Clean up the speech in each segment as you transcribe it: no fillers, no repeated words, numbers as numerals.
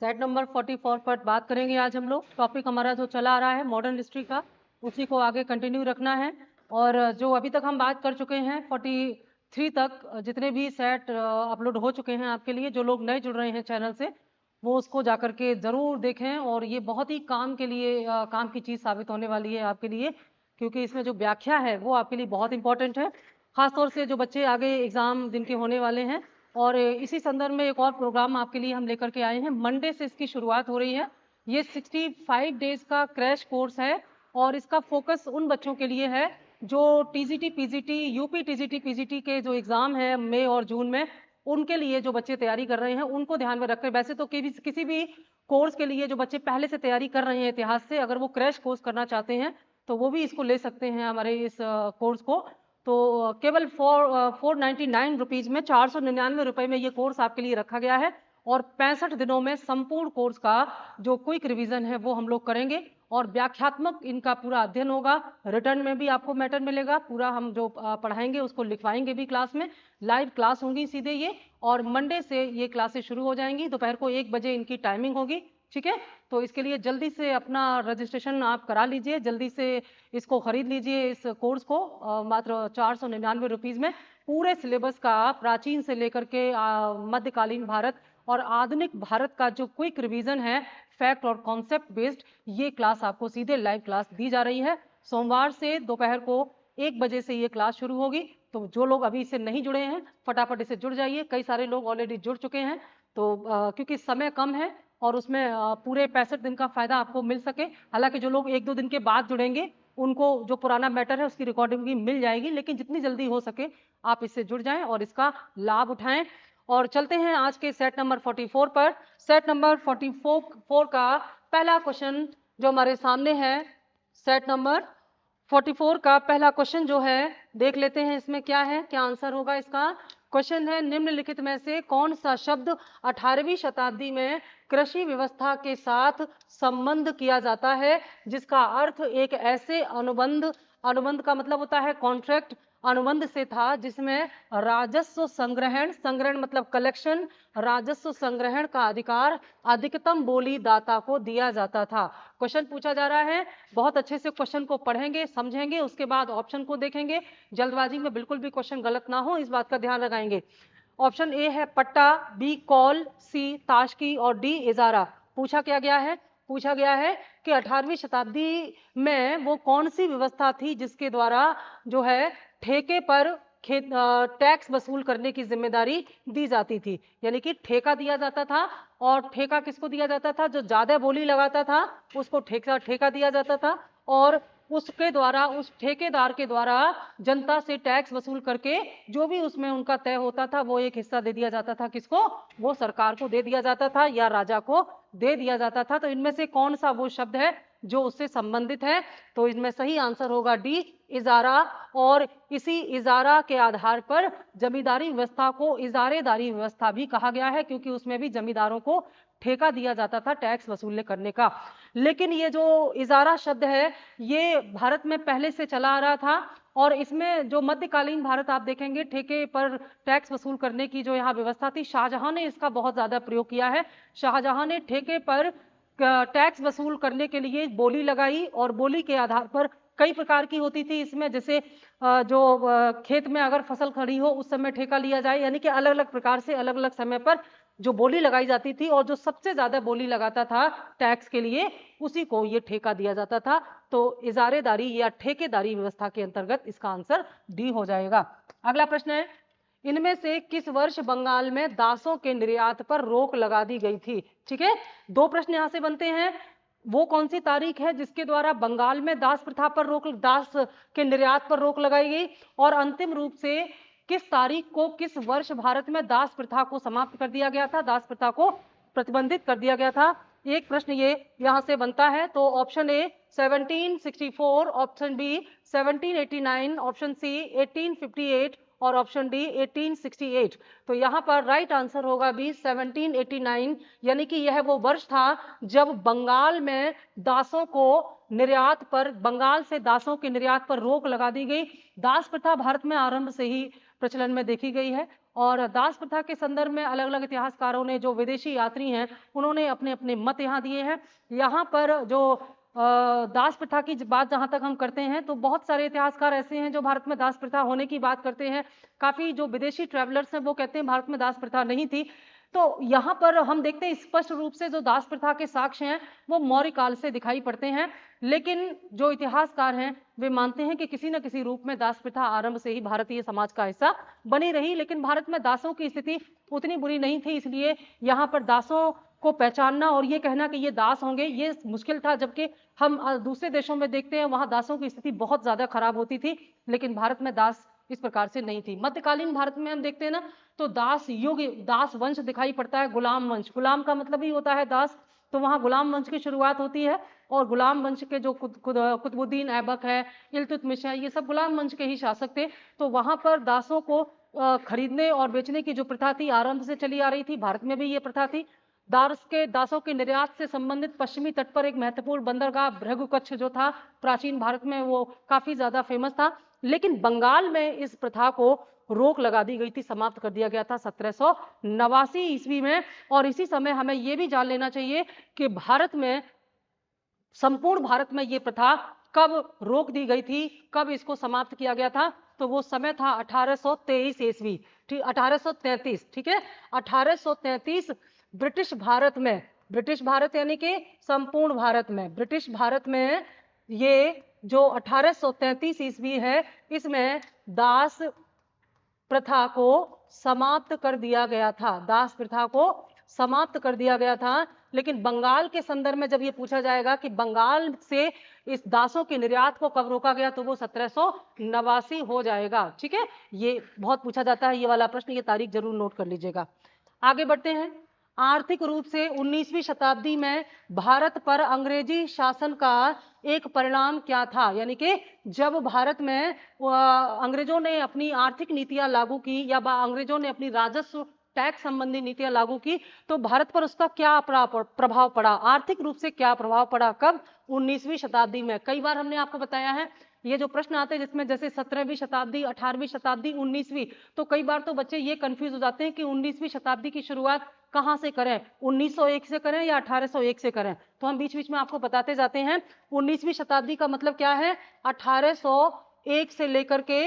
Set number 44 पर बात करेंगे आज हम लोग। टॉपिक हमारा जो चला आ रहा है मॉडर्न हिस्ट्री का, उसी को आगे कंटिन्यू रखना है। और जो अभी तक हम बात कर चुके हैं 43 तक, जितने भी सेट अपलोड हो चुके हैं आपके लिए, जो लोग नए जुड़ रहे हैं चैनल से वो उसको जाकर के ज़रूर देखें। और ये बहुत ही काम के लिए काम की चीज़ साबित होने वाली है आपके लिए, क्योंकि इसमें जो व्याख्या है वो आपके लिए बहुत इंपॉर्टेंट है, खासतौर से जो बच्चे आगे एग्ज़ाम दिन के होने वाले हैं। और इसी संदर्भ में एक और प्रोग्राम आपके लिए हम लेकर के आए हैं। मंडे से इसकी शुरुआत हो रही है। ये 65 डेज का क्रैश कोर्स है और इसका फोकस उन बच्चों के लिए है जो TGT PGT UP TGT PGT के जो एग्ज़ाम है मई और जून में, उनके लिए जो बच्चे तैयारी कर रहे हैं उनको ध्यान में रखकर। वैसे तो किसी भी कोर्स के लिए जो बच्चे पहले से तैयारी कर रहे हैं इतिहास से, अगर वो क्रैश कोर्स करना चाहते हैं तो वो भी इसको ले सकते हैं हमारे इस कोर्स को। तो केवल 499 रुपीज़ में, 499 रुपये में ये कोर्स आपके लिए रखा गया है। और 65 दिनों में संपूर्ण कोर्स का जो क्विक रिवीजन है वो हम लोग करेंगे और व्याख्यात्मक इनका पूरा अध्ययन होगा। रिटर्न में भी आपको मैटर मिलेगा, पूरा हम जो पढ़ाएंगे उसको लिखवाएंगे भी क्लास में। लाइव क्लास होंगी सीधे ये, और मंडे से ये क्लासेस शुरू हो जाएंगी। दोपहर को 1 बजे इनकी टाइमिंग होगी, ठीक है। तो इसके लिए जल्दी से अपना रजिस्ट्रेशन आप करा लीजिए, जल्दी से इसको खरीद लीजिए इस कोर्स को। मात्र 499 रुपीज़ में पूरे सिलेबस का, प्राचीन से लेकर के मध्यकालीन भारत और आधुनिक भारत का जो क्विक रिवीजन है, फैक्ट और कॉन्सेप्ट बेस्ड, ये क्लास आपको सीधे लाइव क्लास दी जा रही है। सोमवार से दोपहर को 1 बजे से ये क्लास शुरू होगी। तो जो लोग अभी इससे नहीं जुड़े हैं फटाफट इससे जुड़ जाइए। कई सारे लोग ऑलरेडी जुड़ चुके हैं, तो क्योंकि समय कम है और उसमें पूरे 65 दिन का फायदा आपको मिल सके। हालांकि जो लोग 1-2 दिन के बाद जुड़ेंगे उनको जो पुराना मैटर है उसकी रिकॉर्डिंग भी मिल जाएगी, लेकिन जितनी जल्दी हो सके आप इससे जुड़ जाएं और इसका लाभ उठाएं। और चलते हैं आज के सेट नंबर 44 पर। सेट नंबर 44 का पहला क्वेश्चन जो हमारे सामने है, सेट नंबर 44 का पहला क्वेश्चन जो है, देख लेते हैं इसमें क्या है, क्या आंसर होगा इसका। क्वेश्चन है, निम्नलिखित में से कौन सा शब्द 18वीं शताब्दी में कृषि व्यवस्था के साथ संबंध किया जाता है जिसका अर्थ एक ऐसे अनुबंध, अनुबंध का मतलब होता है कॉन्ट्रैक्ट, अनुबंध से था जिसमें राजस्व संग्रहण, संग्रहण मतलब कलेक्शन, राजस्व संग्रहण का अधिकार अधिकतम बोली दाता को दिया जाता था। क्वेश्चन पूछा जा रहा है, बहुत अच्छे से क्वेश्चन को पढ़ेंगे, समझेंगे, उसके बाद ऑप्शन को देखेंगे। जल्दबाजी में बिल्कुल भी क्वेश्चन गलत ना हो, इस बात का ध्यान रखाएंगे। ऑप्शन ए है पट्टा, बी कौल, सी ताशकी और डी इजारा। पूछा क्या गया है, पूछा गया है कि 18वीं शताब्दी में वो कौन सी व्यवस्था थी जिसके द्वारा जो है ठेके पर टैक्स वसूल करने की जिम्मेदारी दी जाती थी। यानी कि ठेका दिया जाता था, और ठेका किसको दिया जाता था, जो ज्यादा बोली लगाता था उसको ठेका दिया जाता था, और उसके द्वारा, उस ठेकेदार के द्वारा जनता से टैक्स वसूल करके जो भी उसमें उनका तय होता था वो एक हिस्सा दे दिया जाता था। किसको, वो सरकार को दे दिया जाता था या राजा को दे दिया जाता था। तो इनमें से कौन सा वो शब्द है जो उससे संबंधित है, तो इसमें सही आंसर होगा डी इजारा। और इसी इजारा के आधार पर जमींदारी व्यवस्था को इजारेदारी व्यवस्था भी कहा गया है, क्योंकि उसमें भी जमींदारों को ठेका दिया जाता था टैक्स वसूलने करने का। लेकिन ये जो इजारा शब्द है ये भारत में पहले से चला आ रहा था, और इसमें जो मध्यकालीन भारत आप देखेंगे ठेके पर टैक्स वसूल करने की जो यहाँ व्यवस्था थी, शाहजहां ने इसका बहुत ज्यादा प्रयोग किया है। शाहजहां ने ठेके पर टैक्स वसूल करने के लिए बोली लगाई, और बोली के आधार पर कई प्रकार की होती थी इसमें, जैसे जो खेत में अगर फसल खड़ी हो उस समय ठेका लिया जाए, यानी कि अलग अलग प्रकार से अलग अलग समय पर जो बोली लगाई जाती थी, और जो सबसे ज्यादा बोली लगाता था टैक्स के लिए उसी को ये ठेका दिया जाता था। तो इजारेदारी या ठेकेदारी व्यवस्था के अंतर्गत इसका आंसर डी हो जाएगा। अगला प्रश्न है, इनमें से किस वर्ष बंगाल में दासों के निर्यात पर रोक लगा दी गई थी। ठीक है, 2 प्रश्न यहां से बनते हैं। वो कौन सी तारीख है जिसके द्वारा बंगाल में दास प्रथा पर रोक, दास के निर्यात पर रोक लगाई गई, और अंतिम रूप से किस तारीख को, किस वर्ष भारत में दास प्रथा को समाप्त कर दिया गया था, दास प्रथा को प्रतिबंधित कर दिया गया था। एक प्रश्न ये यहां से बनता है। तो option A 1764, option B 1789, option C 1858 और ऑप्शन डी 1868। तो यहाँ पर राइट आंसर होगा बी 1789, यानी कि यह वो वर्ष था जब बंगाल में दासों को निर्यात पर, बंगाल से दासों के निर्यात पर रोक लगा दी गई। दास प्रथा भारत में आरंभ से ही प्रचलन में देखी गई है। और दास प्रथा के संदर्भ में अलग अलग इतिहासकारों ने, जो विदेशी यात्री हैं, उन्होंने अपने अपने मत यहाँ दिए हैं। यहाँ पर जो दास प्रथा की बात जहाँ तक हम करते हैं तो बहुत सारे इतिहासकार ऐसे हैं जो भारत में दास प्रथा होने की बात करते हैं। काफी जो विदेशी ट्रैवलर्स हैं वो कहते हैं भारत में दास प्रथा नहीं थी। तो यहाँ पर हम देखते हैं स्पष्ट रूप से जो दास प्रथा के साक्ष्य हैं वो मौर्य काल से दिखाई पड़ते हैं, लेकिन जो इतिहासकार हैं वे मानते हैं कि किसी न किसी रूप में दास प्रथा आरंभ से ही भारतीय समाज का हिस्सा बनी रही। लेकिन भारत में दासों की स्थिति उतनी बुरी नहीं थी, इसलिए यहाँ पर दासों को पहचानना और ये कहना कि ये दास होंगे ये मुश्किल था। जबकि हम दूसरे देशों में देखते हैं वहां दासों की स्थिति बहुत ज्यादा खराब होती थी, लेकिन भारत में दास इस प्रकार से नहीं थी। मध्यकालीन भारत में हम देखते हैं ना तो दास युग, दास वंश दिखाई पड़ता है, गुलाम वंश। गुलाम का मतलब ही होता है दास, तो वहां गुलाम वंश की शुरुआत होती है। और गुलाम वंश के जो कुतुबुद्दीन ऐबक है, इल्तुतमिश है, ये सब गुलाम वंश के ही शासक थे। तो वहां पर दासों को खरीदने और बेचने की जो प्रथा थी आरंभ से चली आ रही थी। भारत में भी ये प्रथा थी। दासों के निर्यात से संबंधित पश्चिमी तट पर एक महत्वपूर्ण बंदरगाह भृगुकच्छ जो था प्राचीन भारत में, वो काफी ज्यादा फेमस था। लेकिन बंगाल में इस प्रथा को रोक लगा दी गई थी, समाप्त कर दिया गया था 1789 ईस्वी में। और इसी समय हमें यह भी जान लेना चाहिए कि भारत में, संपूर्ण भारत में ये प्रथा कब रोक दी गई थी, कब इसको समाप्त किया गया था। तो वो समय था 1823 ईस्वी, ठीक 1833, ठीक है 1833 ब्रिटिश भारत में, ब्रिटिश भारत यानी कि संपूर्ण भारत में, ब्रिटिश भारत में ये जो 1833 ईस्वी है इसमें दास प्रथा को समाप्त कर दिया गया था, दास प्रथा को समाप्त कर दिया गया था। लेकिन बंगाल के संदर्भ में जब ये पूछा जाएगा कि बंगाल से इस दासों के निर्यात को कब रोका गया तो वो 1789 हो जाएगा, ठीक है। ये बहुत पूछा जाता है ये वाला प्रश्न, ये तारीख जरूर नोट कर लीजिएगा। आगे बढ़ते हैं। आर्थिक रूप से 19वीं शताब्दी में भारत पर अंग्रेजी शासन का एक परिणाम क्या था, यानी कि जब भारत में अंग्रेजों ने अपनी आर्थिक नीतियां लागू की या अंग्रेजों ने अपनी राजस्व टैक्स संबंधी नीतियां लागू की तो भारत पर उसका क्या प्रभाव पड़ा, आर्थिक रूप से क्या प्रभाव पड़ा, कब, 19वीं शताब्दी में। कई बार हमने आपको बताया है ये जो प्रश्न आते हैं जिसमें जैसे 17वीं शताब्दी, 18वीं शताब्दी, 19वीं, तो कई बार तो बच्चे ये कंफ्यूज हो जाते हैं कि 19वीं शताब्दी की शुरुआत कहां से करें, 1901 से करें या 1801 से करें। तो हम बीच बीच में आपको बताते जाते हैं। 19वीं शताब्दी का मतलब क्या है, 1801 से लेकर के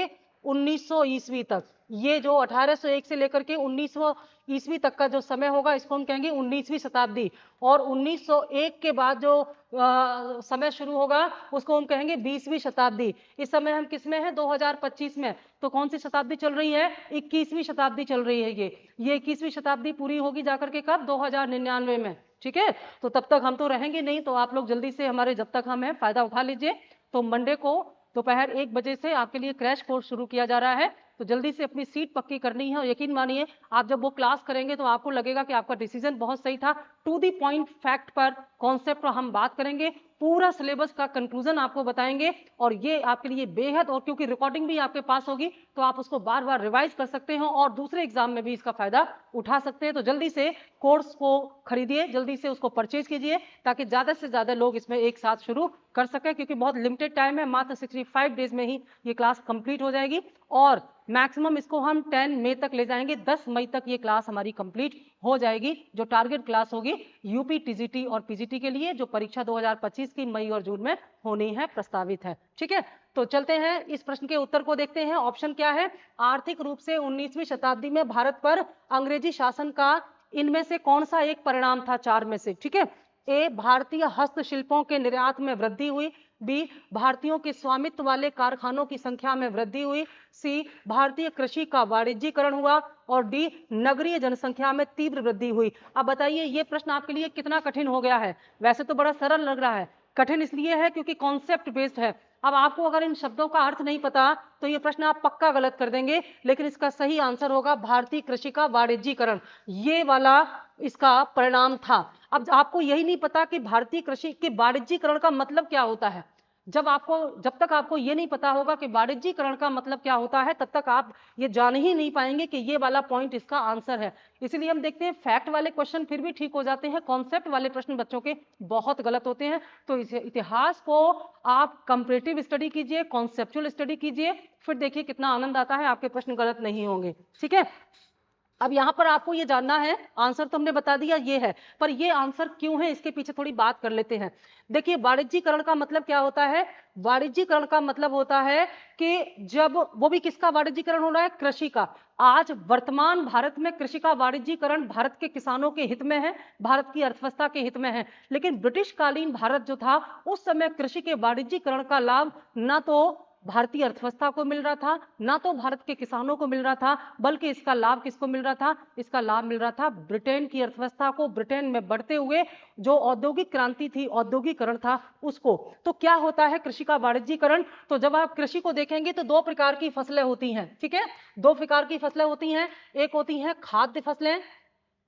1900 ईस्वी तक। ये जो 1801 से लेकर के 1900 ईस्वी तक का जो समय होगा इसको हम कहेंगे 19वीं शताब्दी। और 1901 के बाद जो समय शुरू होगा उसको हम कहेंगे 20वीं शताब्दी। इस समय हम किस में हैं, 2025 में। तो कौन सी शताब्दी चल रही है, 21वीं शताब्दी चल रही है। ये 21वीं शताब्दी पूरी होगी जाकर के कब, 2099 में, ठीक है। तो तब तक हम तो रहेंगे नहीं, तो आप लोग जल्दी से हमारे जब तक हम हैं फायदा उठा लीजिए। तो मंडे को दोपहर 1 बजे से आपके लिए क्रैश कोर्स शुरू किया जा रहा है, तो जल्दी से अपनी सीट पक्की करनी है। और यकीन मानिए आप जब वो क्लास करेंगे तो आपको लगेगा कि आपका डिसीजन बहुत सही था। टू दी पॉइंट फैक्ट पर, कॉन्सेप्ट पर हम बात करेंगे, पूरा सिलेबस का कंक्लूजन आपको बताएंगे। और ये आपके लिए बेहद, और क्योंकि रिकॉर्डिंग भी आपके पास होगी तो आप उसको बार बार रिवाइज कर सकते हो और दूसरे एग्जाम में भी इसका फायदा उठा सकते हैं। तो जल्दी से कोर्स को खरीदिए, जल्दी से उसको परचेज कीजिए ताकि ज्यादा से ज्यादा लोग इसमें एक साथ शुरू कर सके, क्योंकि बहुत लिमिटेड टाइम है, मात्र 65 डेज में ही ये क्लास कंप्लीट हो जाएगी। और मैक्सिमम इसको हम 10 मई तक ले जाएंगे, 10 मई तक ये क्लास हमारी कंप्लीट हो जाएगी, जो टारगेट क्लास होगी यूपी टीजीटी और पीजीटी के लिए, जो परीक्षा 2025 की मई और जून में होनी है, प्रस्तावित है, ठीक है। तो चलते हैं इस प्रश्न के उत्तर को देखते हैं। ऑप्शन क्या है, आर्थिक रूप से 19वीं शताब्दी में भारत पर अंग्रेजी शासन का इनमें से कौन सा एक परिणाम था, 4 में से, ठीक है। ए, भारतीय हस्तशिल्पों के निर्यात में वृद्धि हुई। बी, भारतीयों के स्वामित्व वाले कारखानों की संख्या में वृद्धि हुई। सी, भारतीय कृषि का वाणिज्यीकरण हुआ। और डी, नगरीय जनसंख्या में तीव्र वृद्धि हुई। अब बताइए ये प्रश्न आपके लिए कितना कठिन हो गया है। वैसे तो बड़ा सरल लग रहा है, कठिन इसलिए है क्योंकि कॉन्सेप्ट बेस्ड है। अब आपको अगर इन शब्दों का अर्थ नहीं पता तो ये प्रश्न आप पक्का गलत कर देंगे, लेकिन इसका सही आंसर होगा भारतीय कृषि का वाणिज्यीकरण, ये वाला इसका परिणाम था। अब आपको यही नहीं पता कि भारतीय कृषि के वाणिज्यीकरण का मतलब क्या होता है, जब तक आपको ये नहीं पता होगा कि वाणिज्यीकरण का मतलब क्या होता है, तब तक आप ये जान ही नहीं पाएंगे कि ये वाला पॉइंट इसका आंसर है। इसीलिए हम देखते हैं फैक्ट वाले क्वेश्चन फिर भी ठीक हो जाते हैं, कॉन्सेप्ट वाले प्रश्न बच्चों के बहुत गलत होते हैं। तो इतिहास को आप कंपैरेटिव स्टडी कीजिए, कॉन्सेप्चुअल स्टडी कीजिए, फिर देखिए कितना आनंद आता है, आपके प्रश्न गलत नहीं होंगे। ठीक है, अब यहां पर आपको ये जानना है, आंसर तो हमने बता दिया ये है, पर ये आंसर क्यों है इसके पीछे थोड़ी बात कर लेते हैं। देखिए वाणिज्यीकरण का मतलब क्या होता है, वाणिज्यीकरण का मतलब होता है कि जब वो भी किसका वाणिज्यीकरण हो रहा है, कृषि का। आज वर्तमान भारत में कृषि का वाणिज्यीकरण भारत के किसानों के हित में है, भारत की अर्थव्यवस्था के हित में है। लेकिन ब्रिटिश कालीन भारत जो था उस समय कृषि के वाणिज्यीकरण का लाभ ना तो भारतीय अर्थव्यवस्था को मिल रहा था, ना तो भारत के किसानों को मिल रहा था, बल्कि इसका लाभ किसको मिल रहा था, इसका लाभ मिल रहा था ब्रिटेन की अर्थव्यवस्था को, ब्रिटेन में बढ़ते हुए जो औद्योगिक क्रांति थी, औद्योगिकरण था उसको। तो क्या होता है कृषि का वाणिज्यीकरण, तो जब आप कृषि को देखेंगे तो दो प्रकार की फसलें होती हैं। ठीक है, दो प्रकार की फसलें होती हैं, एक होती हैं खाद्य फसलें,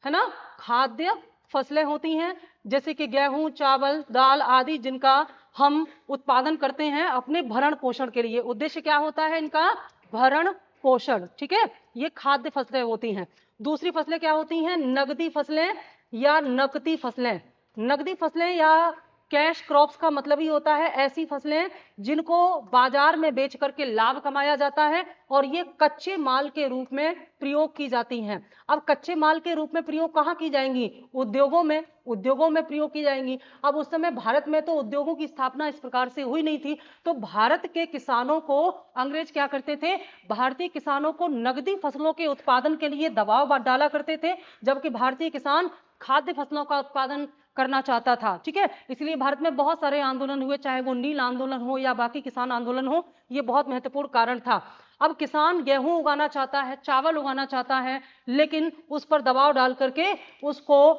है ना, खाद्य फसलें होती हैं जैसे कि गेहूं, चावल, दाल आदि, जिनका हम उत्पादन करते हैं अपने भरण पोषण के लिए। उद्देश्य क्या होता है इनका, भरण पोषण। ठीक है, ये खाद्य फसलें होती हैं। दूसरी फसलें क्या होती हैं, नगदी फसलें या नकदी फसलें। नगदी फसलें या कैश क्रॉप्स का मतलब ही होता है ऐसी फसलें जिनको बाजार में बेच करके लाभ कमाया जाता है और ये कच्चे माल के रूप में प्रयोग की जाती हैं। अब कच्चे माल के रूप में प्रयोग कहाँ की जाएंगी, उद्योगों में, उद्योगों में प्रयोग की जाएंगी। अब उस समय भारत में तो उद्योगों की स्थापना इस प्रकार से हुई नहीं थी, तो भारत के किसानों को अंग्रेज क्या करते थे, भारतीय किसानों को नगदी फसलों के उत्पादन के लिए दबाव डाला करते थे, जबकि भारतीय किसान खाद्य फसलों का उत्पादन करना चाहता था। ठीक है, इसलिए भारत में बहुत सारे आंदोलन हुए, चाहे वो नील आंदोलन हो या बाकी किसान आंदोलन हो, ये बहुत महत्वपूर्ण कारण था। अब किसान गेहूं उगाना चाहता है, चावल उगाना चाहता है, लेकिन उस पर दबाव डाल करके उसको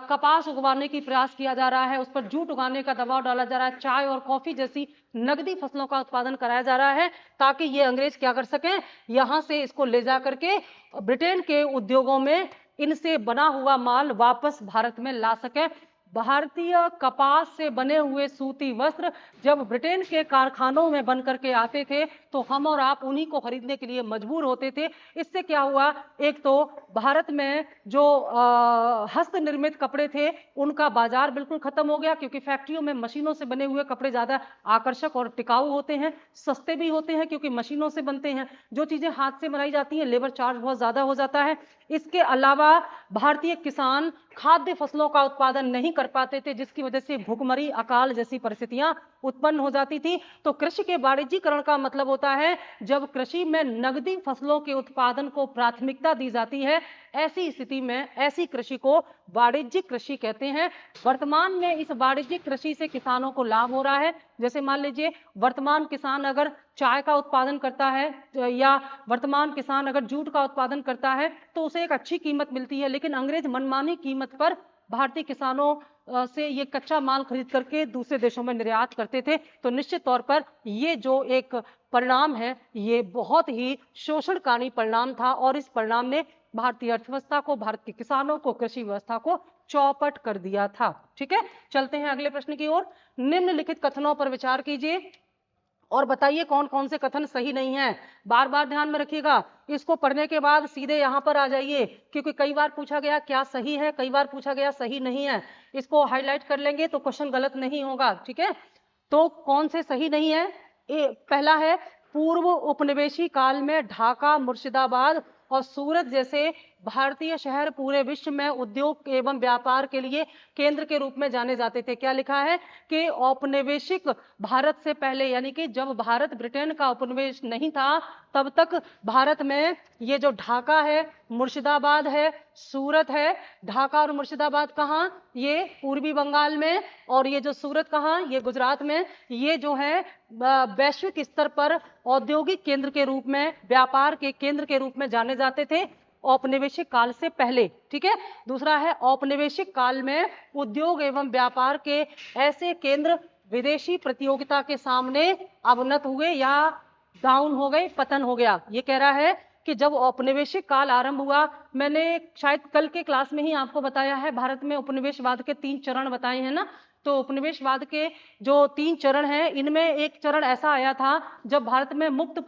कपास उगवाने की प्रयास किया जा रहा है, उस पर जूट उगाने का दबाव डाला जा रहा है, चाय और कॉफी जैसी नगदी फसलों का उत्पादन कराया जा रहा है, ताकि ये अंग्रेज क्या कर सकें, यहां से इसको ले जा करके ब्रिटेन के उद्योगों में इनसे बना हुआ माल वापस भारत में ला सके। भारतीय कपास से बने हुए सूती वस्त्र जब ब्रिटेन के कारखानों में बन करके आते थे तो हम और आप उन्हीं को खरीदने के लिए मजबूर होते थे। इससे क्या हुआ, एक तो भारत में जो हस्त निर्मित कपड़े थे उनका बाजार बिल्कुल खत्म हो गया, क्योंकि फैक्ट्रियों में मशीनों से बने हुए कपड़े ज्यादा आकर्षक और टिकाऊ होते हैं, सस्ते भी होते हैं क्योंकि मशीनों से बनते हैं। जो चीजें हाथ से बनाई जाती हैं लेबर चार्ज बहुत ज्यादा हो जाता है। इसके अलावा भारतीय किसान खाद्य फसलों का उत्पादन नहीं कर पाते थे, जिसकी वजह से भूखमरी, अकाल जैसी परिस्थितियां उत्पन्न हो जाती थी। तो कृषि के वाणिज्यीकरण का मतलब होता है जब कृषि में नगदी फसलों के उत्पादन को प्राथमिकता दी जाती है, ऐसी स्थिति में ऐसी कृषि को वाणिज्यिक कृषि कहते हैं। वर्तमान में इस वाणिज्यिक कृषि से किसानों को लाभ हो रहा है। जैसे मान लीजिए वर्तमान किसान अगर चाय का उत्पादन करता है या वर्तमान किसान अगर जूट का उत्पादन करता है तो उसे एक अच्छी कीमत मिलती है, लेकिन अंग्रेज मनमानी कीमत पर भारतीय किसानों से ये कच्चा माल खरीद करके दूसरे देशों में निर्यात करते थे। तो निश्चित तौर पर ये जो एक परिणाम है ये बहुत ही शोषणकारी परिणाम था और इस परिणाम ने भारतीय अर्थव्यवस्था को, भारत के किसानों को, कृषि व्यवस्था को चौपट कर दिया था। ठीक है, चलते हैं अगले प्रश्न की ओर। निम्नलिखित कथनों पर विचार कीजिए और बताइए कौन कौन से कथन सही नहीं है। बार बार ध्यान में रखिएगा, इसको पढ़ने के बाद सीधे यहां पर आ जाइए, क्योंकि कई बार पूछा गया क्या सही है, कई बार पूछा गया सही नहीं है। इसको हाईलाइट कर लेंगे तो क्वेश्चन गलत नहीं होगा। ठीक है, तो कौन से सही नहीं है, पहला है पूर्व उपनिवेशी काल में ढाका, मुर्शिदाबाद और सूरत जैसे भारतीय शहर पूरे विश्व में उद्योग एवं व्यापार के लिए केंद्र के रूप में जाने जाते थे। क्या लिखा है कि औपनिवेशिक भारत से पहले, यानी कि जब भारत ब्रिटेन का उपनिवेश नहीं था तब तक भारत में ये जो ढाका है, मुर्शिदाबाद है, सूरत है, ढाका और मुर्शिदाबाद कहाँ, ये पूर्वी बंगाल में, और ये जो सूरत कहाँ, ये गुजरात में, ये जो है वैश्विक स्तर पर औद्योगिक केंद्र के रूप में, व्यापार के केंद्र के रूप में जाने जाते थे औपनिवेशिक काल से पहले। ठीक है, दूसरा है औपनिवेशिक काल में उद्योग एवं व्यापार के ऐसे केंद्र विदेशी प्रतियोगिता के सामने अवनत हुए या डाउन हो गए, पतन हो गया। ये कह रहा है कि जब औपनिवेशिक काल आरंभ हुआ, मैंने शायद कल के क्लास में ही आपको बताया है, भारत में उपनिवेशवाद के 3 चरण बताए हैं ना। तो उपनिवेशवाद के जो 3 चरण हैं, इनमें एक चरण ऐसा आया था जब भारत में मुक्त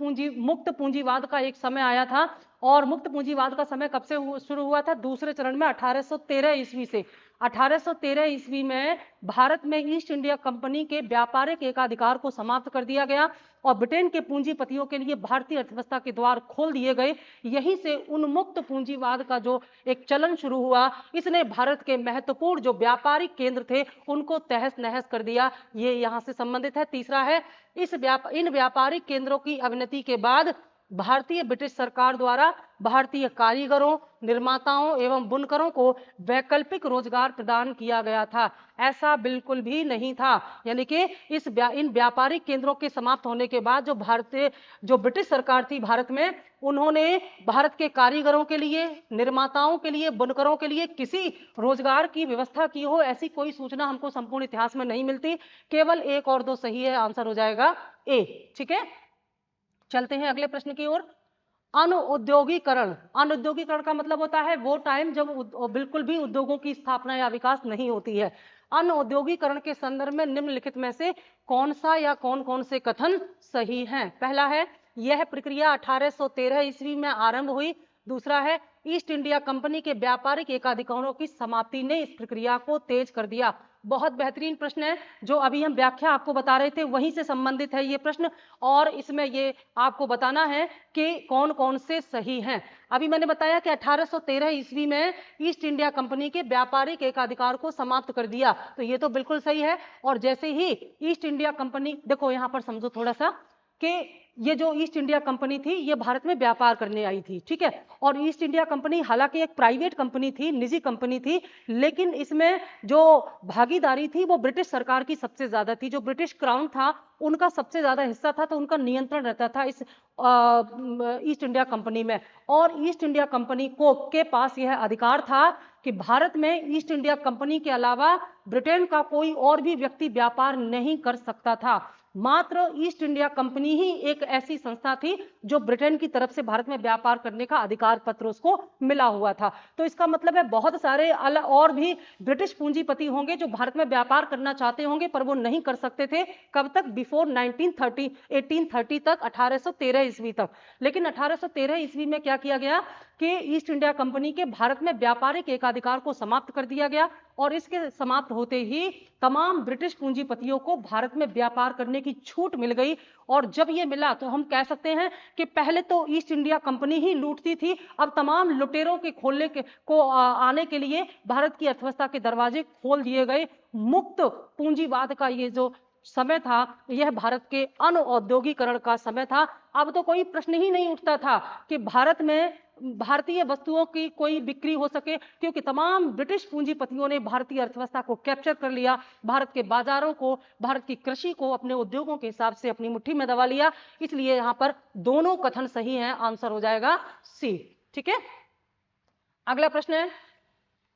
पूंजीवाद का एक समय आया था। और मुक्त पूंजीवाद का समय कब से शुरू हुआ था? दूसरे चरण में 1813 ईस्वी से। 1813 ईस्वी में भारत में ईस्ट इंडिया कंपनी के व्यापारिक एकाधिकार को समाप्त कर दिया गया और ब्रिटेन के पूंजीपतियों के लिए भारतीय अर्थव्यवस्था के द्वार खोल दिए गए। यहीं से उन्मुक्त पूंजीवाद का जो एक चलन शुरू हुआ, इसने भारत के महत्वपूर्ण जो व्यापारिक केंद्र थे उनको तहस नहस कर दिया। ये यहाँ से संबंधित है। तीसरा है, इन व्यापारिक केंद्रों की अवनति के बाद भारतीय ब्रिटिश सरकार द्वारा भारतीय कारीगरों, निर्माताओं एवं बुनकरों को वैकल्पिक रोजगार प्रदान किया गया था। ऐसा बिल्कुल भी नहीं था। यानी कि इन व्यापारिक केंद्रों के समाप्त होने के बाद जो ब्रिटिश सरकार थी भारत में, उन्होंने भारत के कारीगरों के लिए, निर्माताओं के लिए, बुनकरों के लिए किसी रोजगार की व्यवस्था की हो, ऐसी कोई सूचना हमको संपूर्ण इतिहास में नहीं मिलती। केवल 1 और 2 सही है, आंसर हो जाएगा ए। ठीक है, चलते हैं अगले प्रश्न की ओर। अनुद्योगीकरण। अनुद्योगीकरण का मतलब होता है वो टाइम जब बिल्कुल भी उद्योगों की स्थापना या विकास नहीं होती है। अनुद्योगीकरण के संदर्भ में निम्नलिखित में से कौन सा या कौन कौन से कथन सही हैं? पहला है, यह प्रक्रिया 1813 ईस्वी में आरंभ हुई। दूसरा है, ईस्ट इंडिया कंपनी के व्यापारिक एकाधिकारों की समाप्ति ने इस प्रक्रिया को तेज कर दिया। बहुत बेहतरीन प्रश्न है। जो अभी हम व्याख्या आपको बता रहे थे वहीं से संबंधित है ये प्रश्न, और इसमें ये आपको बताना है कि कौन कौन से सही हैं। अभी मैंने बताया कि 1813 ईस्वी में ईस्ट इंडिया कंपनी के व्यापारिक एकाधिकार को समाप्त कर दिया, तो ये तो बिल्कुल सही है। और जैसे ही ईस्ट इंडिया कंपनी, देखो यहां पर समझो थोड़ा सा कि ये जो ईस्ट इंडिया कंपनी थी ये भारत में व्यापार करने आई थी, ठीक है। और ईस्ट इंडिया कंपनी हालांकि एक प्राइवेट कंपनी थी, निजी कंपनी थी, लेकिन इसमें जो भागीदारी थी वो ब्रिटिश सरकार की सबसे ज्यादा थी। जो ब्रिटिश क्राउन था उनका सबसे ज्यादा हिस्सा था, तो उनका नियंत्रण रहता था इस ईस्ट इंडिया कंपनी में। और ईस्ट इंडिया कंपनी के पास यह अधिकार था कि भारत में ईस्ट इंडिया कंपनी के अलावा ब्रिटेन का कोई और भी व्यक्ति व्यापार नहीं कर सकता था। मात्र ईस्ट इंडिया कंपनी ही एक ऐसी संस्था थी जो ब्रिटेन की तरफ से भारत में व्यापार करने का अधिकार पत्र उसको मिला हुआ था। तो इसका मतलब है बहुत सारे और भी ब्रिटिश पूंजीपति होंगे जो भारत में व्यापार करना चाहते होंगे, पर वो नहीं कर सकते थे। कब तक? बिफोर 1930, 1830 तक, 1813 ईस्वी तक। लेकिन 1813 ईस्वी में क्या किया गया कि ईस्ट इंडिया कंपनी के भारत में व्यापारिक एकाधिकार को समाप्त कर दिया गया, और इसके समाप्त होते ही तमाम ब्रिटिश पूंजीपतियों को भारत में व्यापार करने की छूट मिल गई। और जब ये मिला तो हम कह सकते हैं कि पहले तो ईस्ट इंडिया कंपनी ही लूटती थी, अब तमाम लुटेरों के आने के लिए भारत की अर्थव्यवस्था के दरवाजे खोल दिए गए। मुक्त पूंजीवाद का ये जो समय था यह भारत के अनुऔद्योगिकरण का समय था। अब तो कोई प्रश्न ही नहीं उठता था कि भारत में भारतीय वस्तुओं की कोई बिक्री हो सके, क्योंकि तमाम ब्रिटिश पूंजीपतियों ने भारतीय अर्थव्यवस्था को कैप्चर कर लिया, भारत के बाजारों को, भारत की कृषि को अपने उद्योगों के हिसाब से अपनी मुट्ठी में दबा लिया। इसलिए यहां पर दोनों कथन सही हैं, आंसर हो जाएगा सी। ठीक है, अगला प्रश्न है,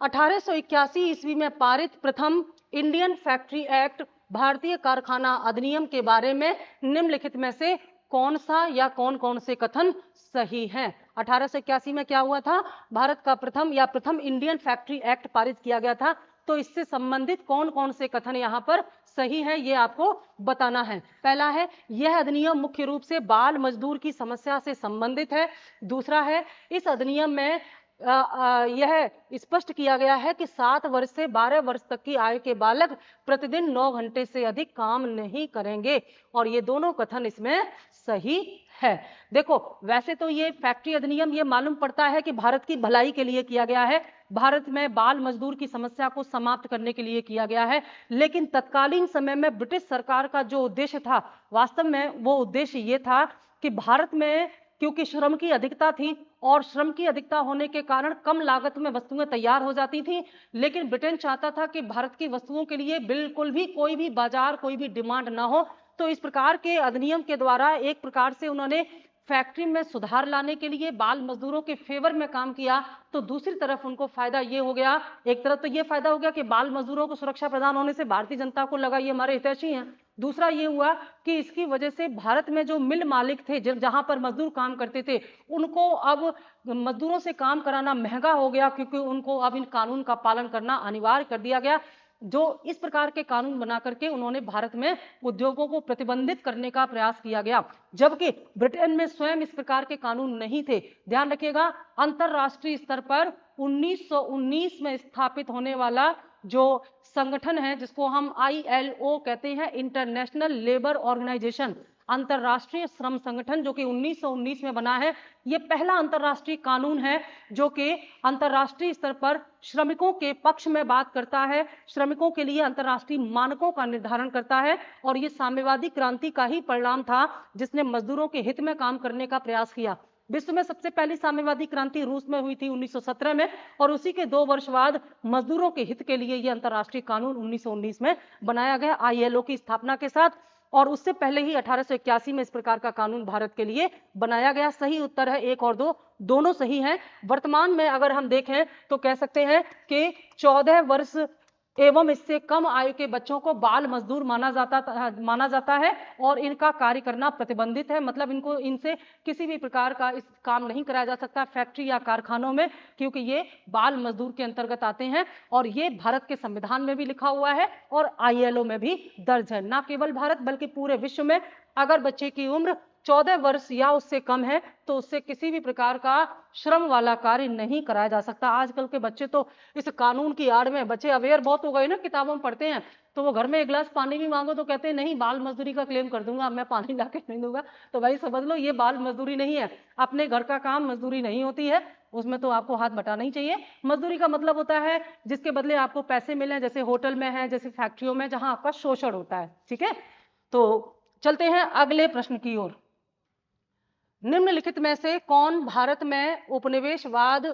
1881 ईस्वी में पारित प्रथम इंडियन फैक्ट्री एक्ट, भारतीय कारखाना अधिनियम के बारे में निम्नलिखित में से कौन सा या कौन कौन से कथन सही हैं? 1881 में क्या हुआ था? भारत का प्रथम इंडियन फैक्ट्री एक्ट पारित किया गया था। तो इससे संबंधित कौन कौन से कथन यहाँ पर सही है ये आपको बताना है। पहला है, यह अधिनियम मुख्य रूप से बाल मजदूर की समस्या से संबंधित है। दूसरा है, इस अधिनियम में यह स्पष्ट किया गया है कि 7 वर्ष से 12 वर्ष तक की आयु के बालक प्रतिदिन 9 घंटे से अधिक काम नहीं करेंगे। और ये दोनों कथन इसमें सही है। देखो वैसे तो ये फैक्ट्री अधिनियम ये मालूम पड़ता है कि भारत की भलाई के लिए किया गया है, भारत में बाल मजदूर की समस्या को समाप्त करने के लिए किया गया है, लेकिन तत्कालीन समय में ब्रिटिश सरकार का जो उद्देश्य था, वास्तव में वो उद्देश्य ये था कि भारत में क्योंकि श्रम की अधिकता थी और श्रम की अधिकता होने के कारण कम लागत में वस्तुएं तैयार हो जाती थी, लेकिन ब्रिटेन चाहता था कि भारत की वस्तुओं के लिए बिल्कुल भी कोई भी बाजार, कोई भी डिमांड ना हो। तो इस प्रकार के अधिनियम के द्वारा एक प्रकार से उन्होंने फैक्ट्री में सुधार लाने के लिए बाल मजदूरों के फेवर में काम किया। तो दूसरी तरफ उनको फायदा ये हो गया, एक तरफ तो ये फायदा हो गया कि बाल मजदूरों को सुरक्षा प्रदान होने से भारतीय जनता को लगा ये हमारे हितैषी हैं, दूसरा ये हुआ कि इसकी वजह से भारत में जो मिल मालिक थे, जहां पर मजदूर काम करते थे, उनको अब मजदूरों से काम कराना महंगा हो गया, क्योंकि उनको अब इन कानून का पालन करना अनिवार्य कर दिया गया। जो इस प्रकार के कानून बना करके उन्होंने भारत में उद्योगों को प्रतिबंधित करने का प्रयास किया गया, जबकि ब्रिटेन में स्वयं इस प्रकार के कानून नहीं थे। ध्यान रखिएगा, अंतरराष्ट्रीय स्तर पर 1919 में स्थापित होने वाला जो संगठन है, जिसको हम ILO कहते हैं, इंटरनेशनल लेबर ऑर्गेनाइजेशन, अंतरराष्ट्रीय श्रम संगठन, जो कि 1919 में बना है, यह पहला अंतरराष्ट्रीय कानून है जो कि अंतरराष्ट्रीय स्तर पर श्रमिकों के पक्ष में बात करता है, श्रमिकों के लिए अंतरराष्ट्रीय मानकों का निर्धारण करता है। और यह साम्यवादी क्रांति का ही परिणाम था, जिसने मजदूरों के हित में काम करने का प्रयास किया। विश्व में सबसे पहली साम्यवादी क्रांति रूस में हुई थी 1917 में, और उसी के 2 वर्ष बाद मजदूरों के हित के लिए यह अंतरराष्ट्रीय कानून 1919 में बनाया गया, ILO की स्थापना के साथ। और उससे पहले ही 1881 में इस प्रकार का कानून भारत के लिए बनाया गया। सही उत्तर है 1 और 2, दोनों सही हैं। वर्तमान में अगर हम देखें तो कह सकते हैं कि 14 वर्ष एवं इससे कम आयु के बच्चों को बाल मजदूर माना जाता है और इनका कार्य करना प्रतिबंधित है। मतलब इनसे किसी भी प्रकार का इस काम नहीं कराया जा सकता फैक्ट्री या कारखानों में, क्योंकि ये बाल मजदूर के अंतर्गत आते हैं। और ये भारत के संविधान में भी लिखा हुआ है और ILO में भी दर्ज है। ना केवल भारत बल्कि पूरे विश्व में अगर बच्चे की उम्र 14 वर्ष या उससे कम है तो उससे किसी भी प्रकार का श्रम वाला कार्य नहीं कराया जा सकता। आजकल के बच्चे तो इस कानून की आड़ में, बच्चे अवेयर बहुत हो गए ना, किताबों में पढ़ते हैं, तो वो घर में 1 गिलास पानी भी मांगो तो कहते हैं नहीं, बाल मजदूरी का क्लेम कर दूंगा, मैं पानी ला के नहीं दूंगा। तो भाई समझ लो, ये बाल मजदूरी नहीं है, अपने घर का काम मजदूरी नहीं होती है, उसमें तो आपको हाथ बटाना ही चाहिए। मजदूरी का मतलब होता है जिसके बदले आपको पैसे मिले, जैसे होटल में है, जैसे फैक्ट्रियों में, जहां आपका शोषण होता है। ठीक है, तो चलते हैं अगले प्रश्न की ओर। निम्नलिखित में से कौन भारत में उपनिवेशवाद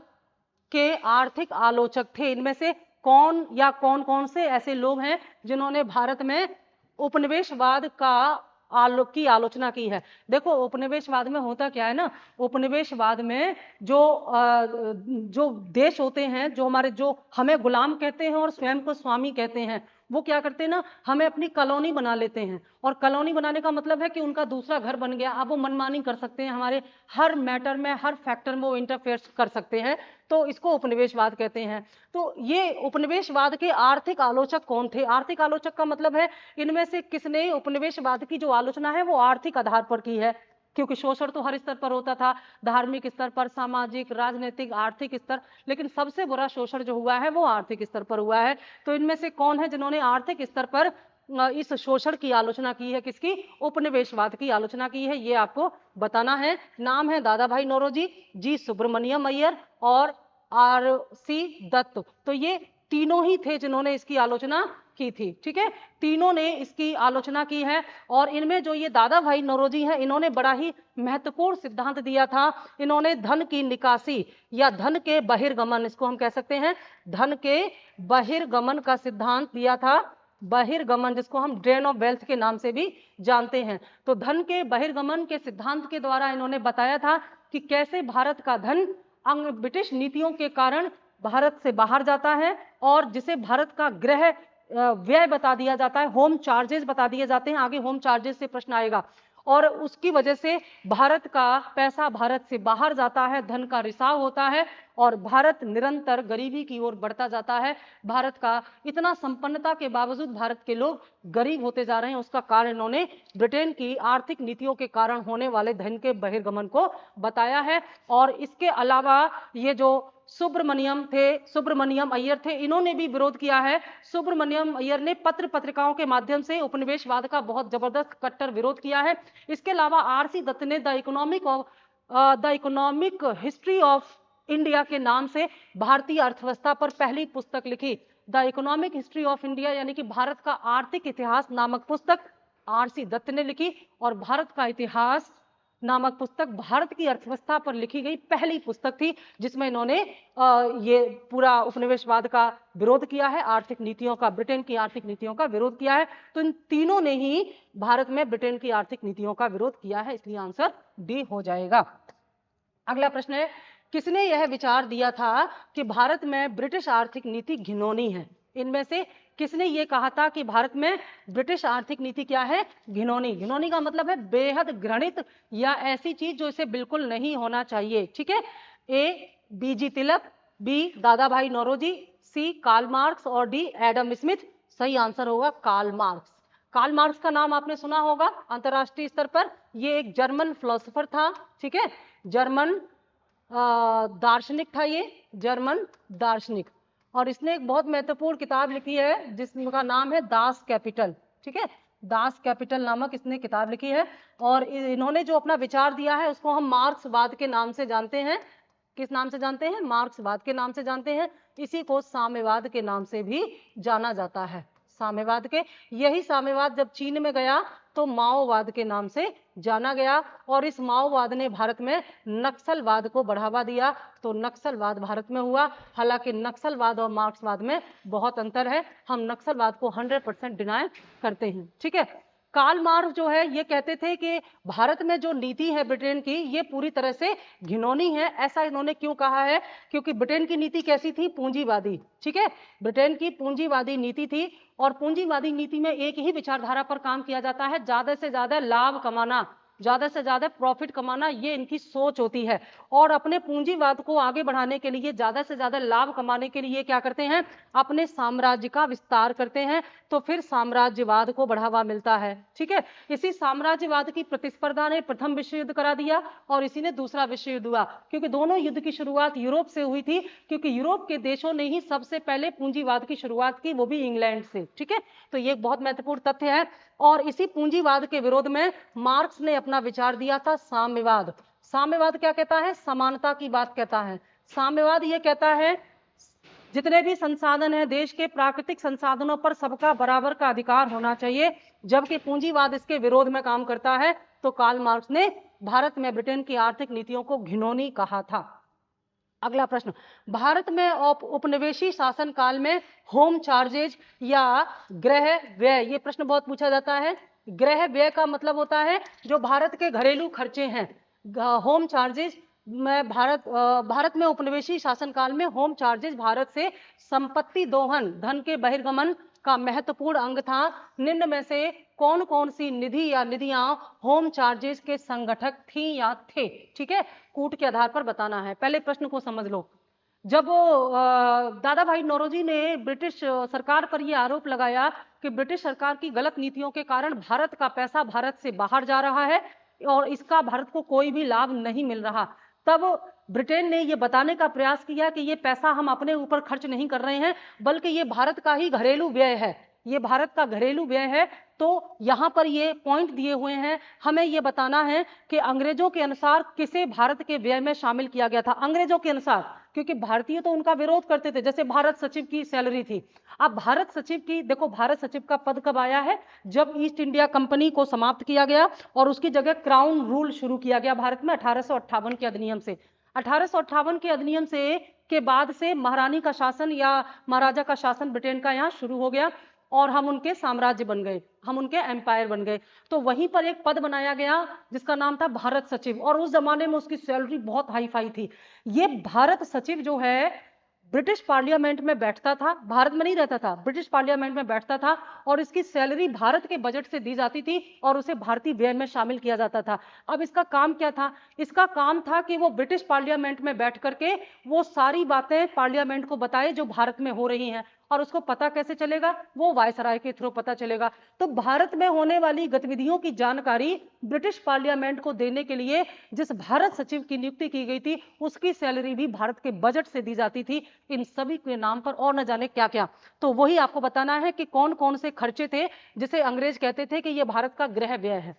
के आर्थिक आलोचक थे? इनमें से कौन या कौन कौन से ऐसे लोग हैं जिन्होंने भारत में उपनिवेशवाद की आलोचना की है? देखो, उपनिवेशवाद में होता क्या है ना, उपनिवेशवाद में जो देश होते हैं, जो हमें गुलाम कहते हैं और स्वयं को स्वामी कहते हैं, वो क्या करते हैं ना, हमें अपनी कॉलोनी बना लेते हैं। और कॉलोनी बनाने का मतलब है कि उनका दूसरा घर बन गया। अब वो मनमानी कर सकते हैं, हमारे हर मैटर में, हर फैक्टर में वो इंटरफेयर कर सकते हैं, तो इसको उपनिवेशवाद कहते हैं। तो ये उपनिवेशवाद के आर्थिक आलोचक कौन थे? आर्थिक आलोचक का मतलब है इनमें से किसने उपनिवेशवाद की जो आलोचना है वो आर्थिक आधार पर की है, क्योंकि शोषण तो हर स्तर पर होता था, धार्मिक स्तर पर, सामाजिक, राजनीतिक, आर्थिक स्तर, लेकिन सबसे बुरा शोषण जो हुआ है वो आर्थिक स्तर पर हुआ है। तो इनमें से कौन है जिन्होंने आर्थिक स्तर पर इस शोषण की आलोचना की है? किसकी? उपनिवेशवाद की आलोचना की है, ये आपको बताना है। नाम है दादा भाई नौरोजी, जी सुब्रमण्यम अय्यर और RC दत्त। तो ये तीनों ही थे जिन्होंने इसकी आलोचना की थी। ठीक है, तीनों ने इसकी आलोचना की है। और इनमें जो ये दादा भाई नौरोजी हैं, इन्होंने बड़ा ही महत्वपूर्ण सिद्धांत दिया था। इन्होंने धन की निकासी या धन के बहिर्गमन, इसको हम कह सकते हैं धन के बहिर्गमन का सिद्धांत दिया था। बहिर्गमन, जिसको हम ड्रेन ऑफ वेल्थ के नाम से भी जानते हैं। तो धन के बहिर्गमन के सिद्धांत के द्वारा इन्होंने बताया था कि कैसे भारत का धन ब्रिटिश नीतियों के कारण भारत से बाहर जाता है, और जिसे भारत का गृह व्यय बता दिया जाता है, होम चार्जेस बता दिए जाते हैं। आगे होम चार्जेस से प्रश्न आएगा। और उसकी वजह से भारत का पैसा भारत से बाहर जाता है, धन का रिसाव होता है और भारत निरंतर गरीबी की ओर बढ़ता जाता है। भारत का इतना संपन्नता के बावजूद भारत के लोग गरीब होते जा रहे हैं। उसका कारण इन्होंने ब्रिटेन की आर्थिक नीतियों के कारण होने वाले धन के बहिर्गमन को बताया है। और इसके अलावा ये जो सुब्रमण्यम अय्यर थे, इन्होंने भी विरोध किया है। सुब्रमण्यम अय्यर ने पत्र पत्रिकाओं के माध्यम से उपनिवेशवाद का बहुत जबरदस्त कट्टर विरोध किया है। इसके अलावा RC दत्त ने the economic history of India के नाम से भारतीय अर्थव्यवस्था पर पहली पुस्तक लिखी। The economic history of India यानी कि भारत का आर्थिक इतिहास नामक पुस्तक RC दत्त ने लिखी। और भारत का इतिहास नामक पुस्तक भारत की अर्थव्यवस्था पर लिखी गई पहली पुस्तक थी, जिसमें इन्होंने ये पूरा उपनिवेशवाद का विरोध किया है, आर्थिक नीतियों का, ब्रिटेन की आर्थिक नीतियों का विरोध किया है। तो इन तीनों ने ही भारत में ब्रिटेन की आर्थिक नीतियों का विरोध किया है, इसलिए आंसर D हो जाएगा। अगला प्रश्न है, किसने यह विचार दिया था कि भारत में ब्रिटिश आर्थिक नीति घिनौनी है? इनमें से किसने ये कहा था कि भारत में ब्रिटिश आर्थिक नीति क्या है? घिनौनी। घिनौनी का मतलब है बेहद घृणित या ऐसी चीज जो इसे बिल्कुल नहीं होना चाहिए। ठीक है, ए बीजी तिलक, बी दादा भाई नौरोजी, सी कार्ल मार्क्स और डी एडम स्मिथ। सही आंसर होगा कार्ल मार्क्स। कार्ल मार्क्स का नाम आपने सुना होगा अंतरराष्ट्रीय स्तर पर। ये एक जर्मन फिलोसोफर था। ठीक है, जर्मन दार्शनिक था, ये जर्मन दार्शनिक। और इसने एक बहुत महत्वपूर्ण किताब लिखी है जिसका नाम है दास कैपिटल। ठीक है, दास कैपिटल नामक इसने किताब लिखी है। और इन्होंने जो अपना विचार दिया है उसको हम मार्क्सवाद के नाम से जानते हैं। किस नाम से जानते हैं? मार्क्सवाद के नाम से जानते हैं। इसी को साम्यवाद के नाम से भी जाना जाता है। साम्यवाद के, यही साम्यवाद जब चीन में गया तो माओवाद के नाम से जाना गया। और इस माओवाद ने भारत में नक्सलवाद को बढ़ावा दिया, तो नक्सलवाद भारत में हुआ। हालांकि नक्सलवाद और मार्क्सवाद में बहुत अंतर है, हम नक्सलवाद को 100% डिनाय करते हैं। ठीक है, कार्ल मार्क्स जो है ये कहते थे कि भारत में जो नीति है ब्रिटेन की, ये पूरी तरह से घिनौनी है। ऐसा इन्होंने क्यों कहा है? क्योंकि ब्रिटेन की नीति कैसी थी? पूंजीवादी। ठीक है, ब्रिटेन की पूंजीवादी नीति थी। और पूंजीवादी नीति में एक ही विचारधारा पर काम किया जाता है, ज्यादा से ज्यादा लाभ कमाना, ज्यादा से ज्यादा प्रॉफिट कमाना, ये इनकी सोच होती है। और अपने पूंजीवाद को आगे बढ़ाने के लिए, ज्यादा से ज्यादा लाभ कमाने के लिए क्या करते हैं? अपने साम्राज्य का विस्तार करते हैं, तो फिर साम्राज्यवाद को बढ़ावा मिलता है। ठीक है, इसी साम्राज्यवाद की प्रतिस्पर्धा ने प्रथम विश्व युद्ध करा दिया और इसी ने दूसरा विश्व युद्ध हुआ, क्योंकि दोनों युद्ध की शुरुआत यूरोप से हुई थी, क्योंकि यूरोप के देशों ने ही सबसे पहले पूंजीवाद की शुरुआत की, वो भी इंग्लैंड से। ठीक है, तो ये एक बहुत महत्वपूर्ण तथ्य है। और इसी पूंजीवाद के विरोध में मार्क्स ने अपना विचार दिया था साम्यवाद। साम्यवाद क्या कहता है? समानता की बात कहता है। साम्यवाद ये कहता है जितने भी संसाधन है देश के, प्राकृतिक संसाधनों पर सबका बराबर का अधिकार होना चाहिए, जबकि पूंजीवाद इसके विरोध में काम करता है। तो कार्ल मार्क्स ने भारत में ब्रिटेन की आर्थिक नीतियों को घिनौनी कहा था। अगला प्रश्न, भारत में उपनिवेशी शासन काल में होम चार्जेज या गृह व्यय, ये प्रश्न बहुत पूछा जाता है। गृह व्यय का मतलब होता है जो भारत के घरेलू खर्चे हैं। होम चार्जेज में भारत में उपनिवेशी शासनकाल में होम चार्जेज भारत से संपत्ति दोहन, धन के बहिर्गमन का महत्वपूर्ण अंग था। निम्न में से कौन कौन सी निधि या निधियां होम चार्जेस के संगठक थी या थे? ठीक है, कूट के आधार पर बताना है। पहले प्रश्न को समझ लो। जब दादा भाई नौरोजी ने ब्रिटिश सरकार पर यह आरोप लगाया कि ब्रिटिश सरकार की गलत नीतियों के कारण भारत का पैसा भारत से बाहर जा रहा है और इसका भारत को कोई भी लाभ नहीं मिल रहा, तब ब्रिटेन ने यह बताने का प्रयास किया कि ये पैसा हम अपने ऊपर खर्च नहीं कर रहे हैं, बल्कि ये भारत का ही घरेलू व्यय है, ये भारत का घरेलू व्यय है। तो यहां पर ये पॉइंट दिए हुए हैं, हमें ये बताना है कि अंग्रेजों के अनुसार किसे भारत के व्यय में शामिल किया गया था। अंग्रेजों के अनुसार, क्योंकि भारतीय तो उनका विरोध करते थे। जैसे भारत सचिव की सैलरी थी, अब भारत सचिव की देखो, भारत सचिव का पद कब आया है? जब ईस्ट इंडिया कंपनी को समाप्त किया गया और उसकी जगह क्राउन रूल शुरू किया गया भारत में 1858 के अधिनियम से। 1858 के अधिनियम से के बाद से महारानी का शासन या महाराजा का शासन ब्रिटेन का यहाँ शुरू हो गया और हम उनके साम्राज्य बन गए, हम उनके एम्पायर बन गए। तो वहीं पर एक पद बनाया गया जिसका नाम था भारत सचिव, और उस जमाने में उसकी सैलरी बहुत हाई फाई थी। ये भारत सचिव जो है ब्रिटिश पार्लियामेंट में बैठता था, भारत में नहीं रहता था, ब्रिटिश पार्लियामेंट में बैठता था और इसकी सैलरी भारत के बजट से दी जाती थी और उसे भारतीय व्यय में शामिल किया जाता था। अब इसका काम क्या था? इसका काम था कि वो ब्रिटिश पार्लियामेंट में बैठ करके वो सारी बातें पार्लियामेंट को बताए जो भारत में हो रही हैं। और उसको पता कैसे चलेगा? वो वायसराय के थ्रू पता चलेगा। तो भारत में होने वाली गतिविधियों की जानकारी ब्रिटिश पार्लियामेंट को देने के लिए जिस भारत सचिव की नियुक्ति की गई थी, उसकी सैलरी भी भारत के बजट से दी जाती थी। इन सभी के नाम पर और न जाने क्या क्या। तो वही आपको बताना है कि कौन कौन से खर्चे थे जिसे अंग्रेज कहते थे कि यह भारत का गृह व्यय है।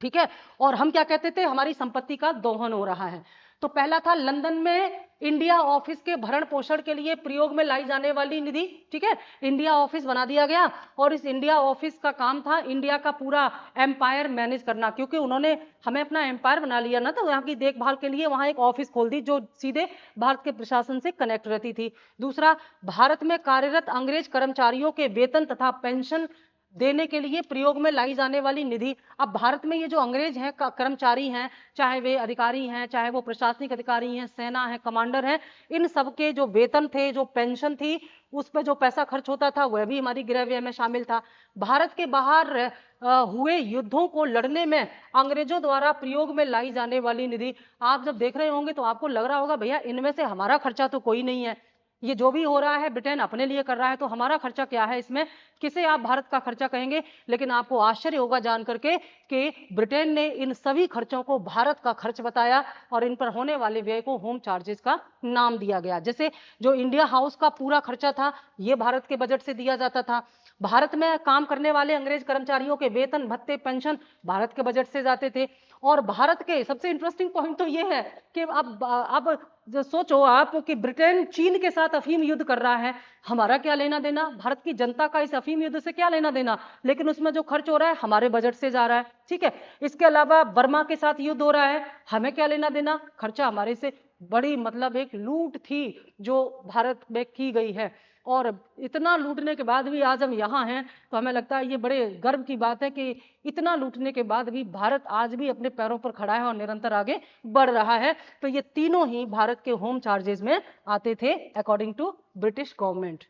ठीक है, और हम क्या कहते थे? हमारी संपत्ति का दोहन हो रहा है। तो पहला था लंदन में इंडिया ऑफिस के भरण पोषण के लिए प्रयोग में लाई जाने वाली निधि। ठीक है, इंडिया ऑफिस बना दिया गया और इस इंडिया ऑफिस का काम था इंडिया का पूरा एम्पायर मैनेज करना, क्योंकि उन्होंने हमें अपना एम्पायर बना लिया ना, तो यहाँ की देखभाल के लिए वहां एक ऑफिस खोल दी जो सीधे भारत के प्रशासन से कनेक्ट रहती थी। दूसरा, भारत में कार्यरत अंग्रेज कर्मचारियों के वेतन तथा पेंशन देने के लिए प्रयोग में लाई जाने वाली निधि। अब भारत में ये जो अंग्रेज हैं, कर्मचारी हैं, चाहे वे अधिकारी हैं, चाहे वो प्रशासनिक अधिकारी हैं, सेना है, कमांडर हैं, इन सबके जो वेतन थे, जो पेंशन थी, उस पर जो पैसा खर्च होता था वह भी हमारी गृह व्यय में शामिल था। भारत के बाहर हुए युद्धों को लड़ने में अंग्रेजों द्वारा प्रयोग में लाई जाने वाली निधि, आप जब देख रहे होंगे तो आपको लग रहा होगा भैया इनमें से हमारा खर्चा तो कोई नहीं है, ये जो भी हो रहा है ब्रिटेन अपने लिए कर रहा है, तो हमारा खर्चा क्या है इसमें, किसे आप भारत का खर्चा कहेंगे। लेकिन आपको आश्चर्य होगा जान करके कि ब्रिटेन ने इन सभी खर्चों को भारत का खर्च बताया और इन पर होने वाले व्यय को होम चार्जेस का नाम दिया गया। जैसे जो इंडिया हाउस का पूरा खर्चा था ये भारत के बजट से दिया जाता था, भारत में काम करने वाले अंग्रेज कर्मचारियों के वेतन भत्ते पेंशन भारत के बजट से जाते थे। और भारत के सबसे इंटरेस्टिंग पॉइंट तो ये है कि अब जो सोचो आप कि ब्रिटेन चीन के साथ अफीम युद्ध कर रहा है, हमारा क्या लेना देना, भारत की जनता का इस अफीम युद्ध से क्या लेना देना, लेकिन उसमें जो खर्च हो रहा है हमारे बजट से जा रहा है, ठीक है। इसके अलावा बर्मा के साथ युद्ध हो रहा है, हमें क्या लेना देना, खर्चा हमारे से। बड़ी मतलब एक लूट थी जो भारत में की गई है, और इतना लूटने के बाद भी आज हम यहाँ हैं, तो हमें लगता है ये बड़े गर्व की बात है कि इतना लूटने के बाद भी भारत आज भी अपने पैरों पर खड़ा है और निरंतर आगे बढ़ रहा है। तो ये तीनों ही भारत के होम चार्जेस में आते थे अकॉर्डिंग टू ब्रिटिश गवर्नमेंट।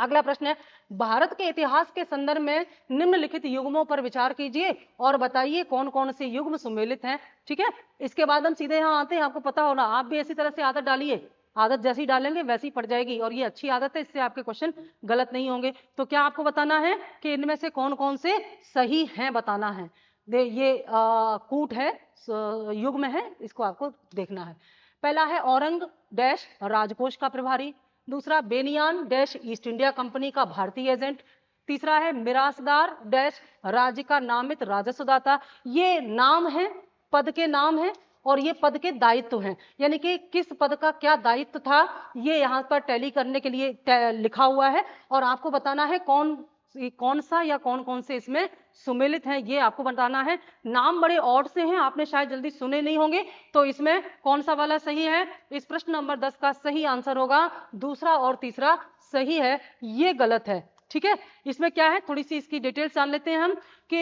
अगला प्रश्न है, भारत के इतिहास के संदर्भ में निम्नलिखित युग्मों पर विचार कीजिए और बताइए कौन कौन से युग्म सम्मिलित हैं, ठीक है। इसके बाद हम सीधे यहाँ आते हैं, आपको पता होना, आप भी ऐसी तरह से आदत डालिए, आदत जैसी डालेंगे वैसी पड़ जाएगी, और ये अच्छी आदत है, इससे आपके क्वेश्चन गलत नहीं होंगे। तो क्या आपको बताना है कि इनमें से कौन कौन से सही हैं, बताना है। ये कूट है, युग्म है, इसको आपको देखना है। पहला है औरंग डैश राजकोष का प्रभारी, दूसरा बेनियान डैश ईस्ट इंडिया कंपनी का भारतीय एजेंट, तीसरा है मिरासदार डैश राज्य का नामित राजस्वदाता। ये नाम है, पद के नाम है, और ये पद के दायित्व हैं, यानी कि किस पद का क्या दायित्व था ये यहाँ पर टैली करने के लिए लिखा हुआ है, और आपको बताना है कौन सा या कौन कौन से इसमें सुमेलित हैं, ये आपको बताना है। नाम बड़े ऑड से हैं, आपने शायद जल्दी सुने नहीं होंगे, तो इसमें कौन सा वाला सही है। इस प्रश्न नंबर 10 का सही आंसर होगा दूसरा और तीसरा सही है, ये गलत है, ठीक है। इसमें क्या है, थोड़ी सी इसकी डिटेल्स जान लेते हैं हम कि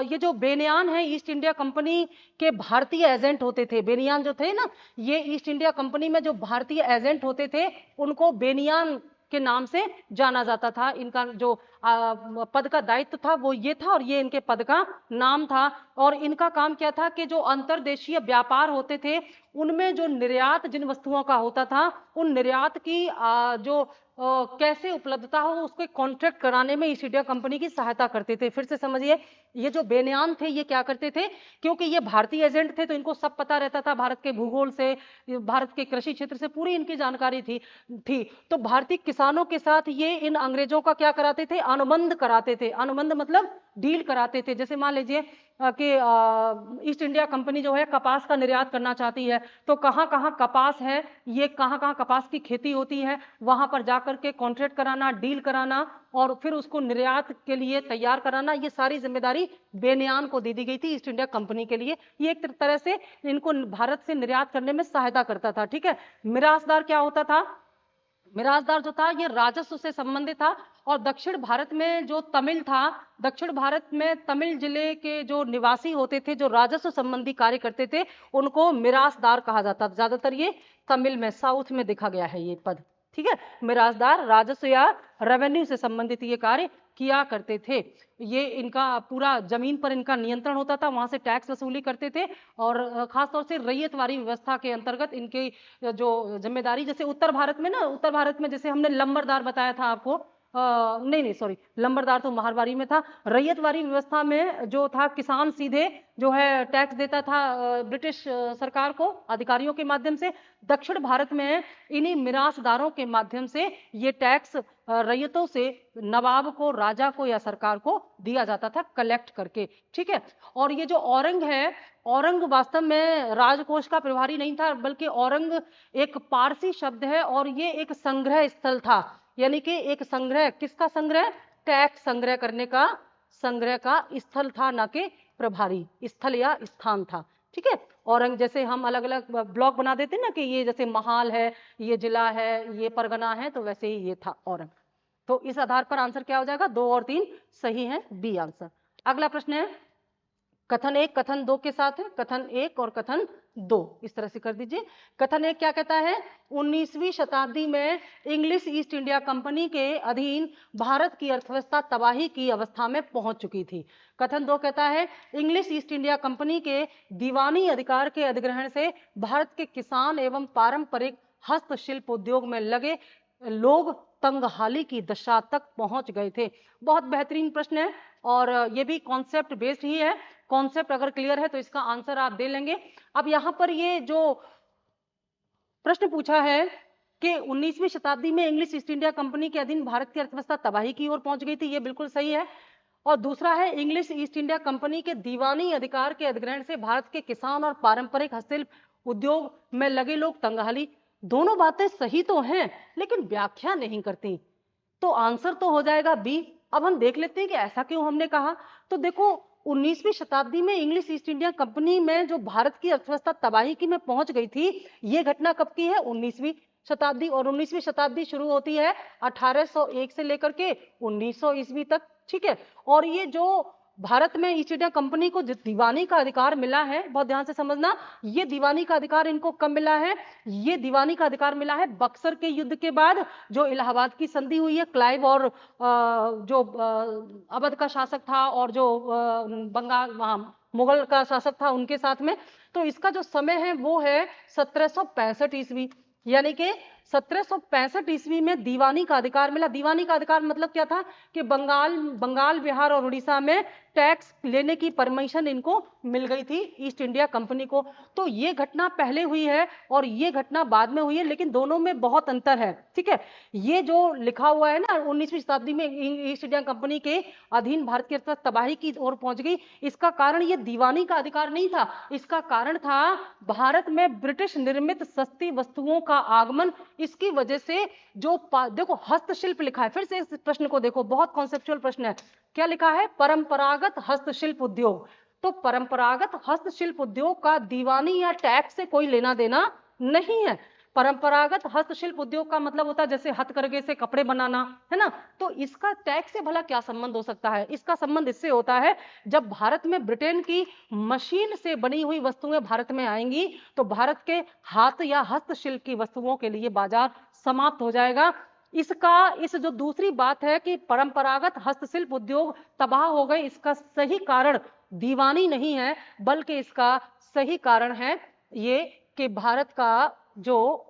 ये जो बेनियान है ईस्ट इंडिया कंपनी के भारतीय एजेंट होते थे। बेनियान जो थे ना, ये ईस्ट इंडिया कंपनी में जो भारतीय एजेंट होते थे उनको बेनियान के नाम से जाना जाता था। इनका जो पद का दायित्व था वो ये था, और ये इनके पद का नाम था। और इनका काम क्या था कि जो अंतर्देशीय व्यापार होते थे उनमें जो निर्यात जिन वस्तुओं का होता था, उन निर्यात की जो कैसे उपलब्धता हो उसको कॉन्ट्रैक्ट कराने में ईस्ट इंडिया कंपनी की सहायता करते थे। फिर से समझिए, ये जो बेनियान थे ये क्या करते थे, क्योंकि ये भारतीय एजेंट थे तो इनको सब पता रहता था, भारत के भूगोल से, भारत के कृषि क्षेत्र से पूरी इनकी जानकारी थी। तो भारतीय किसानों के साथ ये इन अंग्रेजों का क्या कराते थे, अनुबंध कराते थे। अनुबंध मतलब डील कराते थे। जैसे मान लीजिए कि ईस्ट इंडिया कंपनी जो है कपास का निर्यात करना चाहती है, तो कहाँ कहाँ कपास है, ये कहाँ कहाँ कपास की खेती होती है, वहां पर जाकर के कॉन्ट्रैक्ट कराना, डील कराना, और फिर उसको निर्यात के लिए तैयार कराना, ये सारी जिम्मेदारी बेनियान को दे दी गई थी ईस्ट इंडिया कंपनी के लिए। ये एक तरह से इनको भारत से निर्यात करने में सहायता करता था, ठीक है। मिरासदार क्या होता था, मिरासदार जो था ये राजस्व से संबंधित था, और दक्षिण भारत में जो तमिल था, दक्षिण भारत में तमिल जिले के जो निवासी होते थे जो राजस्व संबंधी कार्य करते थे उनको मिरासदार कहा जाता था। ज्यादातर ये तमिल में, साउथ में देखा गया है ये पद, ठीक है। मिरासदार राजस्व या रेवेन्यू से संबंधित ये कार्य किया करते थे। ये इनका पूरा जमीन पर इनका नियंत्रण होता था, वहां से टैक्स वसूली करते थे, और खासतौर से रैयतवारी व्यवस्था के अंतर्गत इनकी जो जिम्मेदारी, जैसे उत्तर भारत में ना, उत्तर भारत में जैसे हमने लंबरदार बताया था आपको, नहीं सॉरी, लंबरदार तो मारवाड़ी में था। रैयतवारी व्यवस्था में जो था किसान सीधे जो है टैक्स देता था ब्रिटिश सरकार को अधिकारियों के माध्यम से। दक्षिण भारत में इन्हीं मिरासदारों के माध्यम से ये टैक्स रैयतों से नवाब को, राजा को या सरकार को दिया जाता था कलेक्ट करके, ठीक है। और ये जो औरंग है, औरंग वास्तव में राजकोष का प्रभारी नहीं था, बल्कि औरंग एक पारसी शब्द है और ये एक संग्रह स्थल था, यानी कि एक संग्रह, किसका संग्रह, टैक्स संग्रह करने का संग्रह का स्थल था, ना कि प्रभारी स्थल या स्थान था, ठीक है। औरंग जैसे हम अलग अलग ब्लॉक बना देते ना कि ये जैसे महाल है, ये जिला है, ये परगना है, तो वैसे ही ये था औरंग। तो इस आधार पर आंसर क्या हो जाएगा, 2 और 3 सही है, बी आंसर। अगला प्रश्न है कथन 1 कथन 2 के साथ है, कथन 1 और कथन 2 इस तरह से कर दीजिए। कथन 1 क्या कहता है, 19वीं शताब्दी में इंग्लिश ईस्ट इंडिया कंपनी के अधीन भारत की अर्थव्यवस्था तबाही की अवस्था में पहुंच चुकी थी। कथन 2 कहता है इंग्लिश ईस्ट इंडिया कंपनी के दीवानी अधिकार के अधिग्रहण से भारत के किसान एवं पारंपरिक हस्तशिल्प उद्योग में लगे लोग तंगहाली की दशा तक पहुंच गए थे। बहुत बेहतरीन प्रश्न है और ये भी कॉन्सेप्ट बेस्ड ही है। कॉन्सेप्ट अगर क्लियर है तो इसका आंसर आप दे लेंगे। अब यहां पर ये जो प्रश्न पूछा है कि 19वीं शताब्दी में इंग्लिश ईस्ट इंडिया कंपनी के अधीन भारत की अर्थव्यवस्था तबाही की ओर पहुंच गई थी, ये बिल्कुल सही है। और दूसरा है इंग्लिश ईस्ट इंडिया कंपनी के दीवानी अधिकार के अधिग्रहण से भारत के किसान और पारंपरिक हस्तशिल्प उद्योग में लगे लोग तंगहाली। दोनों बातें सही तो हैं लेकिन व्याख्या नहीं करती, तो आंसर तो हो जाएगा बी। अब हम देख लेते हैं कि ऐसा क्यों हमने कहा। तो देखो 19वीं शताब्दी में इंग्लिश ईस्ट इंडिया कंपनी में जो भारत की अर्थव्यवस्था तबाही की में पहुंच गई थी, ये घटना कब की है, 19वीं शताब्दी। और 19वीं शताब्दी शुरू होती है 1801 से लेकर के 1900 ईस्वी तक, ठीक है। और ये जो भारत में ईस्ट इंडिया कंपनी को दीवानी का अधिकार मिला है, बहुत ध्यान से समझना, ये दीवानी का अधिकार इनको कब मिला है, ये दीवानी का अधिकार मिला है बक्सर के युद्ध के बाद, जो इलाहाबाद की संधि हुई है क्लाइव और जो अवध का शासक था और जो बंगाल वहां मुगल का शासक था उनके साथ में। तो इसका जो समय है वो है 1765 ईस्वी, यानी कि 1765 ईस्वी में दीवानी का अधिकार मिला। दीवानी का अधिकार मतलब क्या था कि बंगाल बिहार और उड़ीसा में टैक्स लेने की परमिशन इनको मिल गई थी ईस्ट इंडिया कंपनी को। तो ये घटना पहले हुई है और ये घटना बाद में हुई है, लेकिन दोनों में बहुत अंतर है, ठीक है। ये जो लिखा हुआ है ना 19वीं शताब्दी में ईस्ट इंडिया कंपनी के अधीन भारत की अर्थव्यवस्था तबाही की ओर पहुंच गई, इसका कारण ये दीवानी का अधिकार नहीं था, इसका कारण था भारत में ब्रिटिश निर्मित सस्ती वस्तुओं का आगमन। इसकी वजह से जो देखो हस्तशिल्प लिखा है, फिर से इस प्रश्न को देखो, बहुत कॉन्सेप्चुअल प्रश्न है। क्या लिखा है, परंपरागत हस्तशिल्प उद्योग। तो परंपरागत हस्तशिल्प उद्योग का दीवानी या टैक्स से कोई लेना देना नहीं है। परंपरागत हस्तशिल्प उद्योग का मतलब होता है जैसे हथकरघे से कपड़े बनाना, है ना। तो इसका टैक्स से भला क्या संबंध हो सकता है, इसका संबंध इससे होता है जब भारत में ब्रिटेन की मशीन से बनी हुई वस्तुएं भारत में आएंगी तो भारत के हाथ या हस्तशिल्प की वस्तुओं के लिए बाजार समाप्त हो जाएगा। इस जो दूसरी बात है कि परंपरागत हस्तशिल्प उद्योग तबाह हो गए, इसका सही कारण दीवानी नहीं है, बल्कि इसका सही कारण है ये कि भारत का जो,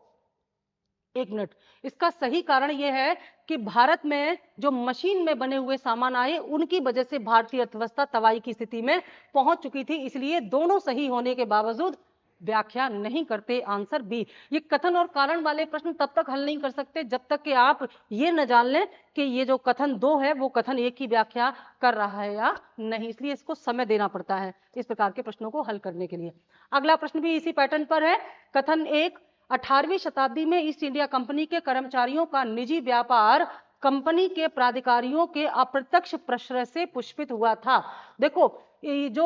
एक मिनट, इसका सही कारण यह है कि भारत में जो मशीन में बने हुए सामान आए उनकी वजह से भारतीय अर्थव्यवस्था तबाही की स्थिति में पहुंच चुकी थी। इसलिए दोनों सही होने के बावजूद व्याख्या नहीं करते, आंसर बी। ये कथन और कारण वाले प्रश्न तब तक हल नहीं कर सकते जब तक कि आप ये न जान लें कि ये जो कथन 2 है वो कथन 1 की व्याख्या कर रहा है या नहीं, इसलिए इसको समय देना पड़ता है इस प्रकार के प्रश्नों को हल करने के लिए। अगला प्रश्न भी इसी पैटर्न पर है। कथन 1, 18वीं शताब्दी में ईस्ट इंडिया कंपनी के कर्मचारियों का निजी व्यापार कंपनी के प्राधिकारियों के अप्रत्यक्ष प्रश्रय से पुष्पित हुआ था। देखो जो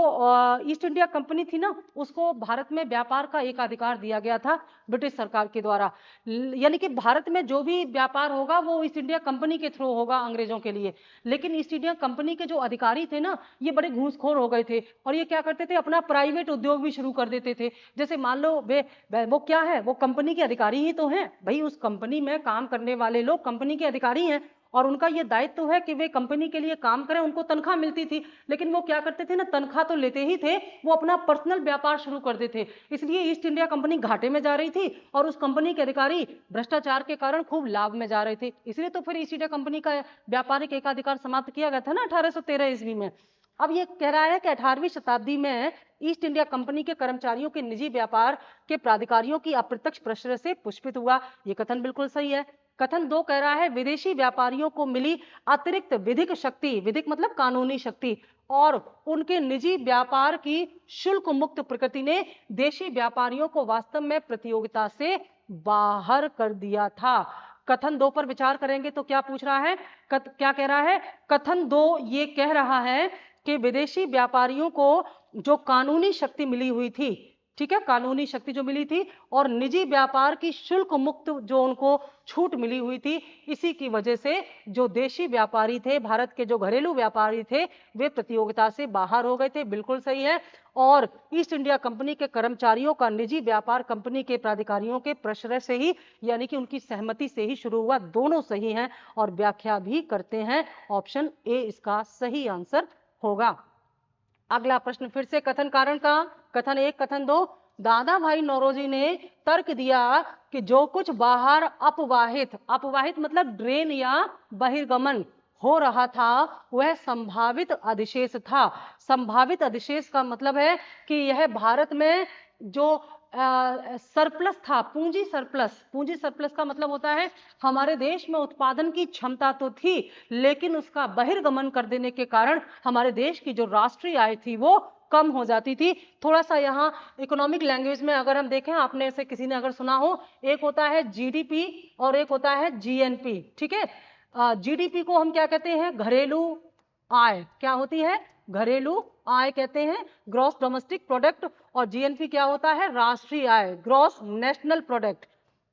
ईस्ट इंडिया कंपनी थी ना, उसको भारत में व्यापार का एक अधिकार दिया गया था ब्रिटिश सरकार के द्वारा, यानी कि भारत में जो भी व्यापार होगा वो ईस्ट इंडिया कंपनी के थ्रू होगा अंग्रेजों के लिए। लेकिन ईस्ट इंडिया कंपनी के जो अधिकारी थे ना, ये बड़े घूसखोर हो गए थे और ये क्या करते थे, अपना प्राइवेट उद्योग भी शुरू कर देते थे। जैसे मान लो वो क्या है, वो कंपनी के अधिकारी ही तो हैं भाई, उस कंपनी में काम करने वाले लोग कंपनी के अधिकारी हैं और उनका ये दायित्व है कि वे कंपनी के लिए काम करें, उनको तनख्वाह मिलती थी। लेकिन वो क्या करते थे ना, तनख्वाह तो लेते ही थे, वो अपना पर्सनल व्यापार शुरू कर देते थे। इसलिए ईस्ट इंडिया कंपनी घाटे में जा रही थी और उस कंपनी के अधिकारी भ्रष्टाचार के कारण खूब लाभ में जा रहे थे। इसलिए तो फिर ईस्ट इंडिया कंपनी का व्यापारिक एकाधिकार समाप्त किया गया था ना 1813 ईस्वी में। अब ये कह रहा है कि 18वीं शताब्दी में ईस्ट इंडिया कंपनी के कर्मचारियों के निजी व्यापार के प्राधिकारियों की अप्रत्यक्ष प्रश्रय से पुष्पित हुआ। ये कथन बिल्कुल सही है। कथन 2 कह रहा है विदेशी व्यापारियों को मिली अतिरिक्त विधिक शक्ति, विधिक मतलब कानूनी शक्ति, और उनके निजी व्यापार की शुल्क मुक्त प्रकृति ने देशी व्यापारियों को वास्तव में प्रतियोगिता से बाहर कर दिया था। कथन 2 पर विचार करेंगे तो क्या पूछ रहा है, क्या कह रहा है, कथन 2 ये कह रहा है कि विदेशी व्यापारियों को जो कानूनी शक्ति मिली हुई थी, ठीक है, कानूनी शक्ति जो मिली थी, और निजी व्यापार की शुल्क मुक्त जो उनको छूट मिली हुई थी। इसी की वजह से जो देशी व्यापारी थे, भारत के जो घरेलू व्यापारी थे, वे प्रतियोगिता से बाहर हो गए थे। बिल्कुल सही है। और ईस्ट इंडिया कंपनी के कर्मचारियों का निजी व्यापार कंपनी के प्राधिकारियों के प्रश्रय से ही, यानी कि उनकी सहमति से ही शुरू हुआ। दोनों सही हैं और व्याख्या भी करते हैं। ऑप्शन ए इसका सही आंसर होगा। अगला प्रश्न फिर से कथन कारण का, कथन 1 कथन 2। दादा भाई नौरोजी ने तर्क दिया कि जो कुछ बाहर अपवाहित, अपवाहित मतलब ड्रेन या बहिर्गमन हो रहा था, वह संभावित अधिशेष था। संभावित अधिशेष का मतलब है कि यह भारत में जो सरप्लस था, पूंजी सरप्लस। पूंजी सरप्लस का मतलब होता है हमारे देश में उत्पादन की क्षमता तो थी, लेकिन उसका बहिर्गमन कर देने के कारण हमारे देश की जो राष्ट्रीय आय थी वो कम हो जाती थी। थोड़ा सा यहाँ इकोनॉमिक लैंग्वेज में अगर हम देखें, आपने से किसी ने अगर सुना हो, एक होता है जीडीपी और एक होता है जीएनपी। ठीक है, जीडीपी को हम क्या कहते हैं? घरेलू आय। क्या होती है? घरेलू आय कहते हैं, ग्रॉस डोमेस्टिक प्रोडक्ट। और जीएनपी क्या होता है? राष्ट्रीय आय, ग्रॉस नेशनल प्रोडक्ट।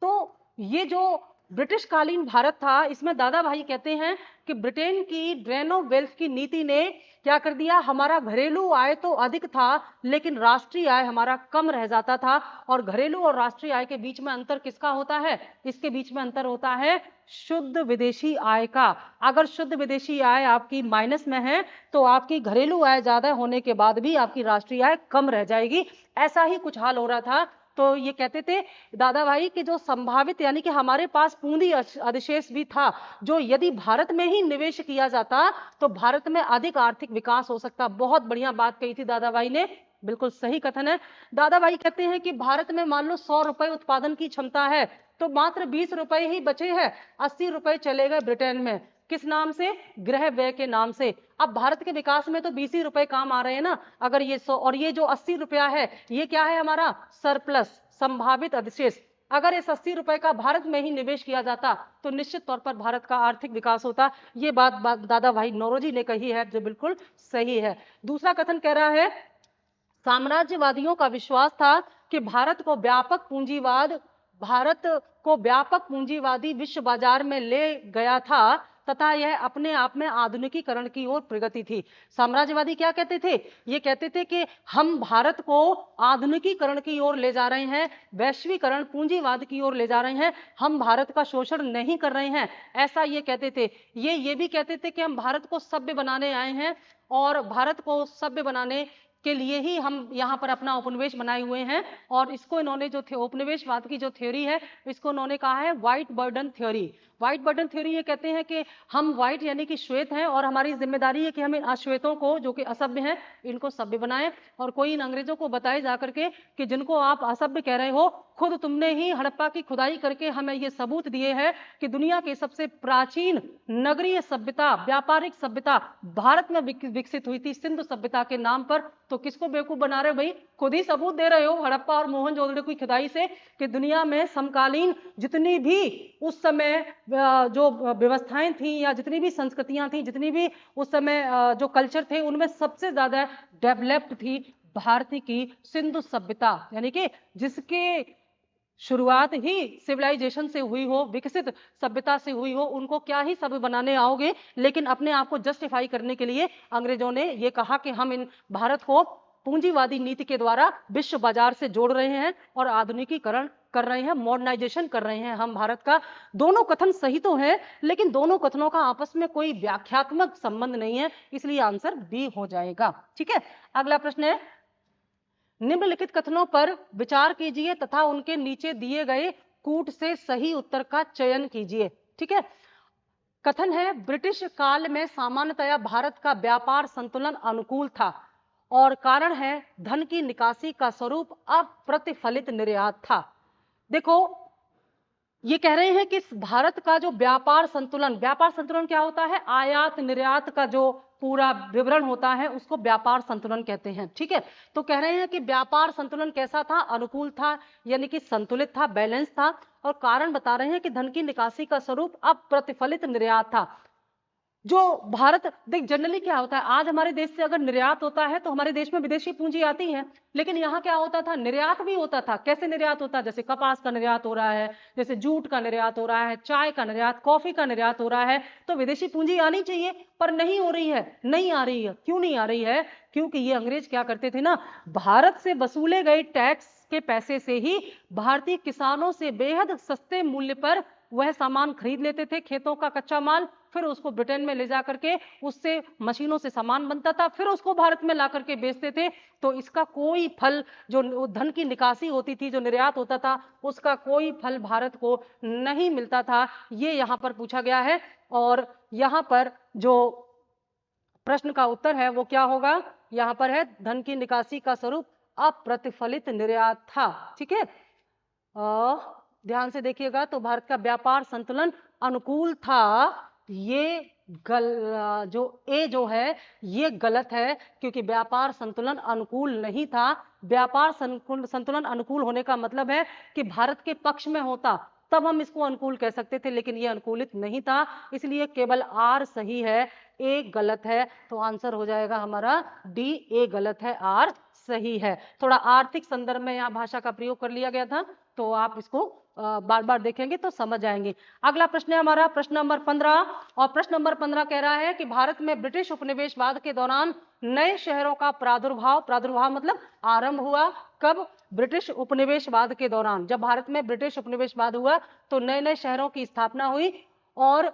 तो ये जो ब्रिटिश कालीन भारत था, इसमें दादा भाई कहते हैं कि ब्रिटेन की ड्रेन ऑफ वेल्थ की नीति ने क्या कर दिया, हमारा घरेलू आय तो अधिक था लेकिन राष्ट्रीय आय हमारा कम रह जाता था। और घरेलू और राष्ट्रीय आय के बीच में अंतर किसका होता है? इसके बीच में अंतर होता है शुद्ध विदेशी आय का। अगर शुद्ध विदेशी आय आपकी माइनस में है तो आपकी घरेलू आय ज्यादा होने के बाद भी आपकी राष्ट्रीय आय कम रह जाएगी। ऐसा ही कुछ हाल हो रहा था। तो ये कहते थे दादा भाई कि जो संभावित, यानी कि हमारे पास पूंजी अधिशेष भी था, जो यदि भारत में ही निवेश किया जाता तो भारत में अधिक आर्थिक विकास हो सकता। बहुत बढ़िया बात कही थी दादा भाई ने, बिल्कुल सही कथन है। दादा भाई कहते हैं कि भारत में मान लो 100 रुपए उत्पादन की क्षमता है तो मात्र 20 रुपए ही बचे हैं, 80 रुपए चले गए ब्रिटेन में। किस नाम से? गृह व्यय के नाम से। अब भारत के विकास में तो 20 ही रुपए काम आ रहे हैं ना। अगर ये 100 और ये जो 80 रुपया है, ये क्या है? हमारा सरप्लस, संभावित अधिशेष। अगर इस 80 रुपए का भारत में ही निवेश किया जाता तो निश्चित तौर पर भारत का आर्थिक विकास होता। ये बात दादा भाई नौरोजी ने कही है, जो बिल्कुल सही है। दूसरा कथन कह रहा है, साम्राज्यवादियों का विश्वास था कि भारत को व्यापक पूंजीवादी विश्व बाजार में ले गया था तथा यह अपने आप में आधुनिकीकरण की ओर प्रगति थी। साम्राज्यवादी क्या कहते थे? ये कहते थे कि हम भारत को आधुनिकीकरण की ओर ले जा रहे हैं, वैश्वीकरण, पूंजीवाद की ओर ले जा रहे हैं, हम भारत का शोषण नहीं कर रहे हैं, ऐसा ये कहते थे। ये भी कहते थे कि हम भारत को सभ्य बनाने आए हैं और भारत को सभ्य बनाने के लिए ही हम यहाँ पर अपना उपनिवेश बनाए हुए हैं। और इसको इन्होंने जो उपनिवेशवाद की जो थ्योरी है, इसको इन्होंने कहा है white burden theory. White burden theory ये कहते हैं कि हम व्हाइट यानी कि श्वेत हैं और हमारी जिम्मेदारी है कि हम इन अश्वेतों को, जो कि असभ्य हैं, इनको सभ्य बनाएं। और कोई इन अंग्रेजों को बताए जाकर के कि जिनको आप असभ्य कह रहे हो, खुद तुमने ही हड़प्पा की खुदाई करके हमें ये सबूत दिए हैं कि दुनिया की सबसे प्राचीन नगरीय सभ्यता, व्यापारिक सभ्यता भारत में विकसित हुई थी सिंधु सभ्यता के नाम पर। तो किसको बेवकूफ बना रहे हो भाई? खुद ही सबूत दे रहे हो हड़प्पा और मोहनजोदड़ो की खुदाई से कि दुनिया में समकालीन जितनी भी उस समय जो व्यवस्थाएं थी या जितनी भी संस्कृतियां थी, जितनी भी उस समय जो कल्चर थे, उनमें सबसे ज्यादा डेवलप्ड थी भारत की सिंधु सभ्यता। यानी कि जिसके शुरुआत ही सिविलाइजेशन से हुई हो, विकसित सभ्यता से हुई हो, उनको क्या ही सब बनाने आओगे। लेकिन अपने आप को जस्टिफाई करने के लिए अंग्रेजों ने ये कहा कि हम इन भारत को पूंजीवादी नीति के द्वारा विश्व बाजार से जोड़ रहे हैं और आधुनिकीकरण कर रहे हैं, मॉडर्नाइजेशन कर रहे हैं हम भारत का। दोनों कथन सही तो है, लेकिन दोनों कथनों का आपस में कोई व्याख्यात्मक संबंध नहीं है, इसलिए आंसर बी हो जाएगा। ठीक है, अगला प्रश्न है, निम्नलिखित कथनों पर विचार कीजिए तथा उनके नीचे दिए गए कूट से सही उत्तर का चयन कीजिए। ठीक है, कथन है, ब्रिटिश काल में सामान्यतया भारत का व्यापार संतुलन अनुकूल था और कारण है धन की निकासी का स्वरूप अप्रतिफलित निर्यात था। देखो, ये कह रहे हैं कि भारत का जो व्यापार संतुलन क्या होता है? आयात निर्यात का जो पूरा विवरण होता है उसको व्यापार संतुलन कहते हैं। ठीक है, तो कह रहे हैं कि व्यापार संतुलन कैसा था? अनुकूल था, यानी कि संतुलित था, बैलेंस था। और कारण बता रहे हैं कि धन की निकासी का स्वरूप अप्रतिफलित निर्यात था। जो भारत देख जनरली क्या होता है, आज हमारे देश से अगर निर्यात होता है तो हमारे देश में विदेशी पूंजी आती है, लेकिन यहाँ क्या होता था, निर्यात भी होता था। कैसे निर्यात होता है, जैसे कपास का निर्यात हो रहा है, जैसे जूट का निर्यात हो रहा है, चाय का निर्यात, कॉफी का निर्यात हो रहा है, तो विदेशी पूंजी आनी चाहिए, पर नहीं हो रही है, नहीं आ रही है। क्यों नहीं आ रही है? क्योंकि ये अंग्रेज क्या करते थे ना, भारत से वसूले गए टैक्स के पैसे से ही भारतीय किसानों से बेहद सस्ते मूल्य पर वह सामान खरीद लेते थे, खेतों का कच्चा माल, फिर उसको ब्रिटेन में ले जा करके उससे मशीनों से सामान बनता था, फिर उसको भारत में ला करके बेचते थे। तो इसका कोई फल, जो धन की निकासी होती थी, जो निर्यात होता था, उसका कोई फल भारत को नहीं मिलता था। ये यहाँ पर पूछा गया है, और यहाँ पर जो प्रश्न का उत्तर है वो क्या होगा, यहाँ पर है धन की निकासी का स्वरूप अप्रतिफलित निर्यात था। ठीक है, ध्यान से देखिएगा, तो भारत का व्यापार संतुलन अनुकूल था, ये जो ए जो है ये गलत है, क्योंकि व्यापार संतुलन अनुकूल नहीं था। व्यापार संतुलन अनुकूल होने का मतलब है कि भारत के पक्ष में होता, तब हम इसको अनुकूल कह सकते थे, लेकिन ये अनुकूलित नहीं था, इसलिए केवल आर सही है, ए गलत है। तो आंसर हो जाएगा हमारा डी, ए गलत है, आर सही है। थोड़ा आर्थिक संदर्भ में यहाँ भाषा का प्रयोग कर लिया गया था, तो आप इसको बार बार देखेंगे तो समझ जाएंगे। अगला प्रश्न है हमारा प्रश्न नंबर 15, और प्रश्न नंबर 15 कह रहा है कि भारत में ब्रिटिश उपनिवेशवाद के दौरान नए शहरों का प्रादुर्भाव मतलब आरंभ हुआ कब? ब्रिटिश उपनिवेशवाद के दौरान। जब भारत में ब्रिटिश उपनिवेशवाद हुआ तो नए नए शहरों की स्थापना हुई, और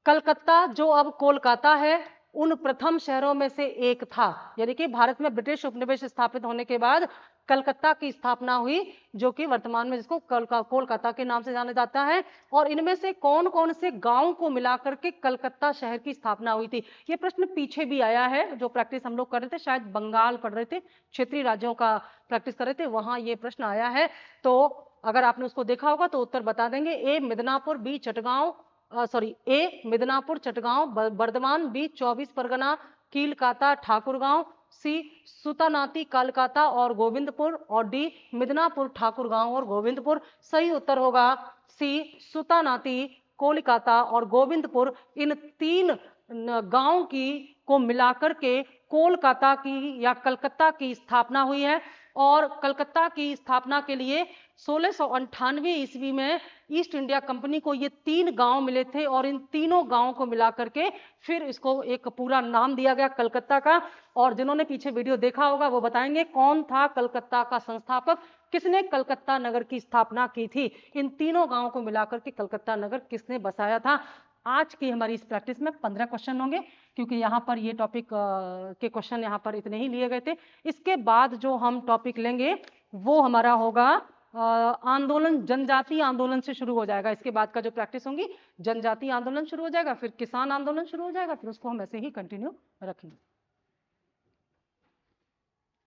कलकत्ता जो अब कोलकाता है उन प्रथम शहरों में से एक था। यानी कि भारत में ब्रिटिश उपनिवेश स्थापित होने के बाद कलकत्ता की स्थापना हुई, जो कि वर्तमान में जिसको कोलकाता के नाम से जाना जाता है। और इनमें से कौन कौन से गांव को मिलाकर के कलकत्ता शहर की स्थापना हुई थी? ये प्रश्न पीछे भी आया है, जो प्रैक्टिस हम लोग कर रहे थे, शायद बंगाल पढ़ रहे थे, क्षेत्रीय राज्यों का प्रैक्टिस कर रहे थे, वहां ये प्रश्न आया है। तो अगर आपने उसको देखा होगा तो उत्तर बता देंगे। ए मिदनापुर, बी चटगांव, ए मिदनापुर चटगांव बर्धमान, बी 24 परगना कीलकाता ठाकुरगांव, सी सुतानाती कलकाता और गोविंदपुर, और डी मिदनापुर ठाकुरगांव और गोविंदपुर। सही उत्तर होगा सी सुतानाती, कोलकाता और गोविंदपुर। इन तीन गांव की को मिलाकर के कोलकाता की या कलकत्ता की स्थापना हुई है। और कलकत्ता की स्थापना के लिए 1698 ईस्वी में ईस्ट इंडिया कंपनी को ये तीन गांव मिले थे, और इन तीनों गांवों को मिलाकर के फिर इसको एक पूरा नाम दिया गया कलकत्ता का। और जिन्होंने पीछे वीडियो देखा होगा वो बताएंगे कौन था कलकत्ता का संस्थापक, किसने कलकत्ता नगर की स्थापना की थी। इन तीनों गांवों को मिलाकर के कलकत्ता नगर किसने बसाया था। आज की हमारी इस प्रैक्टिस में 15 क्वेश्चन होंगे, क्योंकि यहाँ पर ये टॉपिक के क्वेश्चन यहाँ पर इतने ही लिए गए थे। इसके बाद जो हम टॉपिक लेंगे वो हमारा होगा आंदोलन, जनजातीय आंदोलन से शुरू हो जाएगा। इसके बाद का जो प्रैक्टिस होंगी जनजातीय आंदोलन शुरू हो जाएगा, फिर किसान आंदोलन शुरू हो जाएगा, फिर उसको हम ऐसे ही कंटिन्यू रखेंगे।